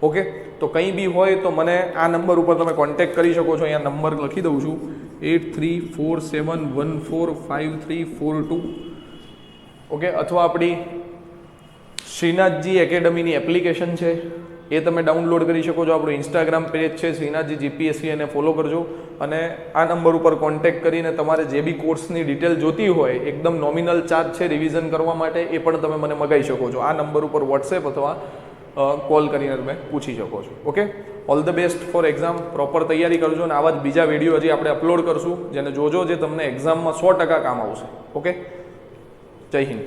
ઓકે, તો કંઈ બી હોય તો મને આ નંબર ઉપર તમે કોન્ટેક્ટ કરી શકો છો. અહીંયા નંબર લખી દઉં છું, 8347145342. ઓકે, અથવા આપણી શ્રીનાથજી એકેડમીની એપ્લિકેશન છે એ તમે ડાઉનલોડ કરી શકો છો. આપણું ઇન્સ્ટાગ્રામ પેજ છે શ્રીનાથજી જીપીએસસી, એને ફોલો કરજો. અને આ નંબર ઉપર કોન્ટેક્ટ કરીને તમારે જે બી કોર્સની ડિટેલ જોતી હોય, એકદમ નોમિનલ ચાર્જ છે રિવિઝન કરવા માટે, એ પણ તમે મને મગાવી શકો છો. આ નંબર ઉપર વોટ્સએપ અથવા કોલ કરીને તમે પૂછી શકો છો. Okay, all the best for exam. Proper તૈયારી કરજો અને આવા જ બીજા વિડીયો હજી આપણે અપલોડ કરશું જેને જોજો, જે તમને એક્ઝામમાં 100% કામ આવશે. ઓકે, જય હિન્દ.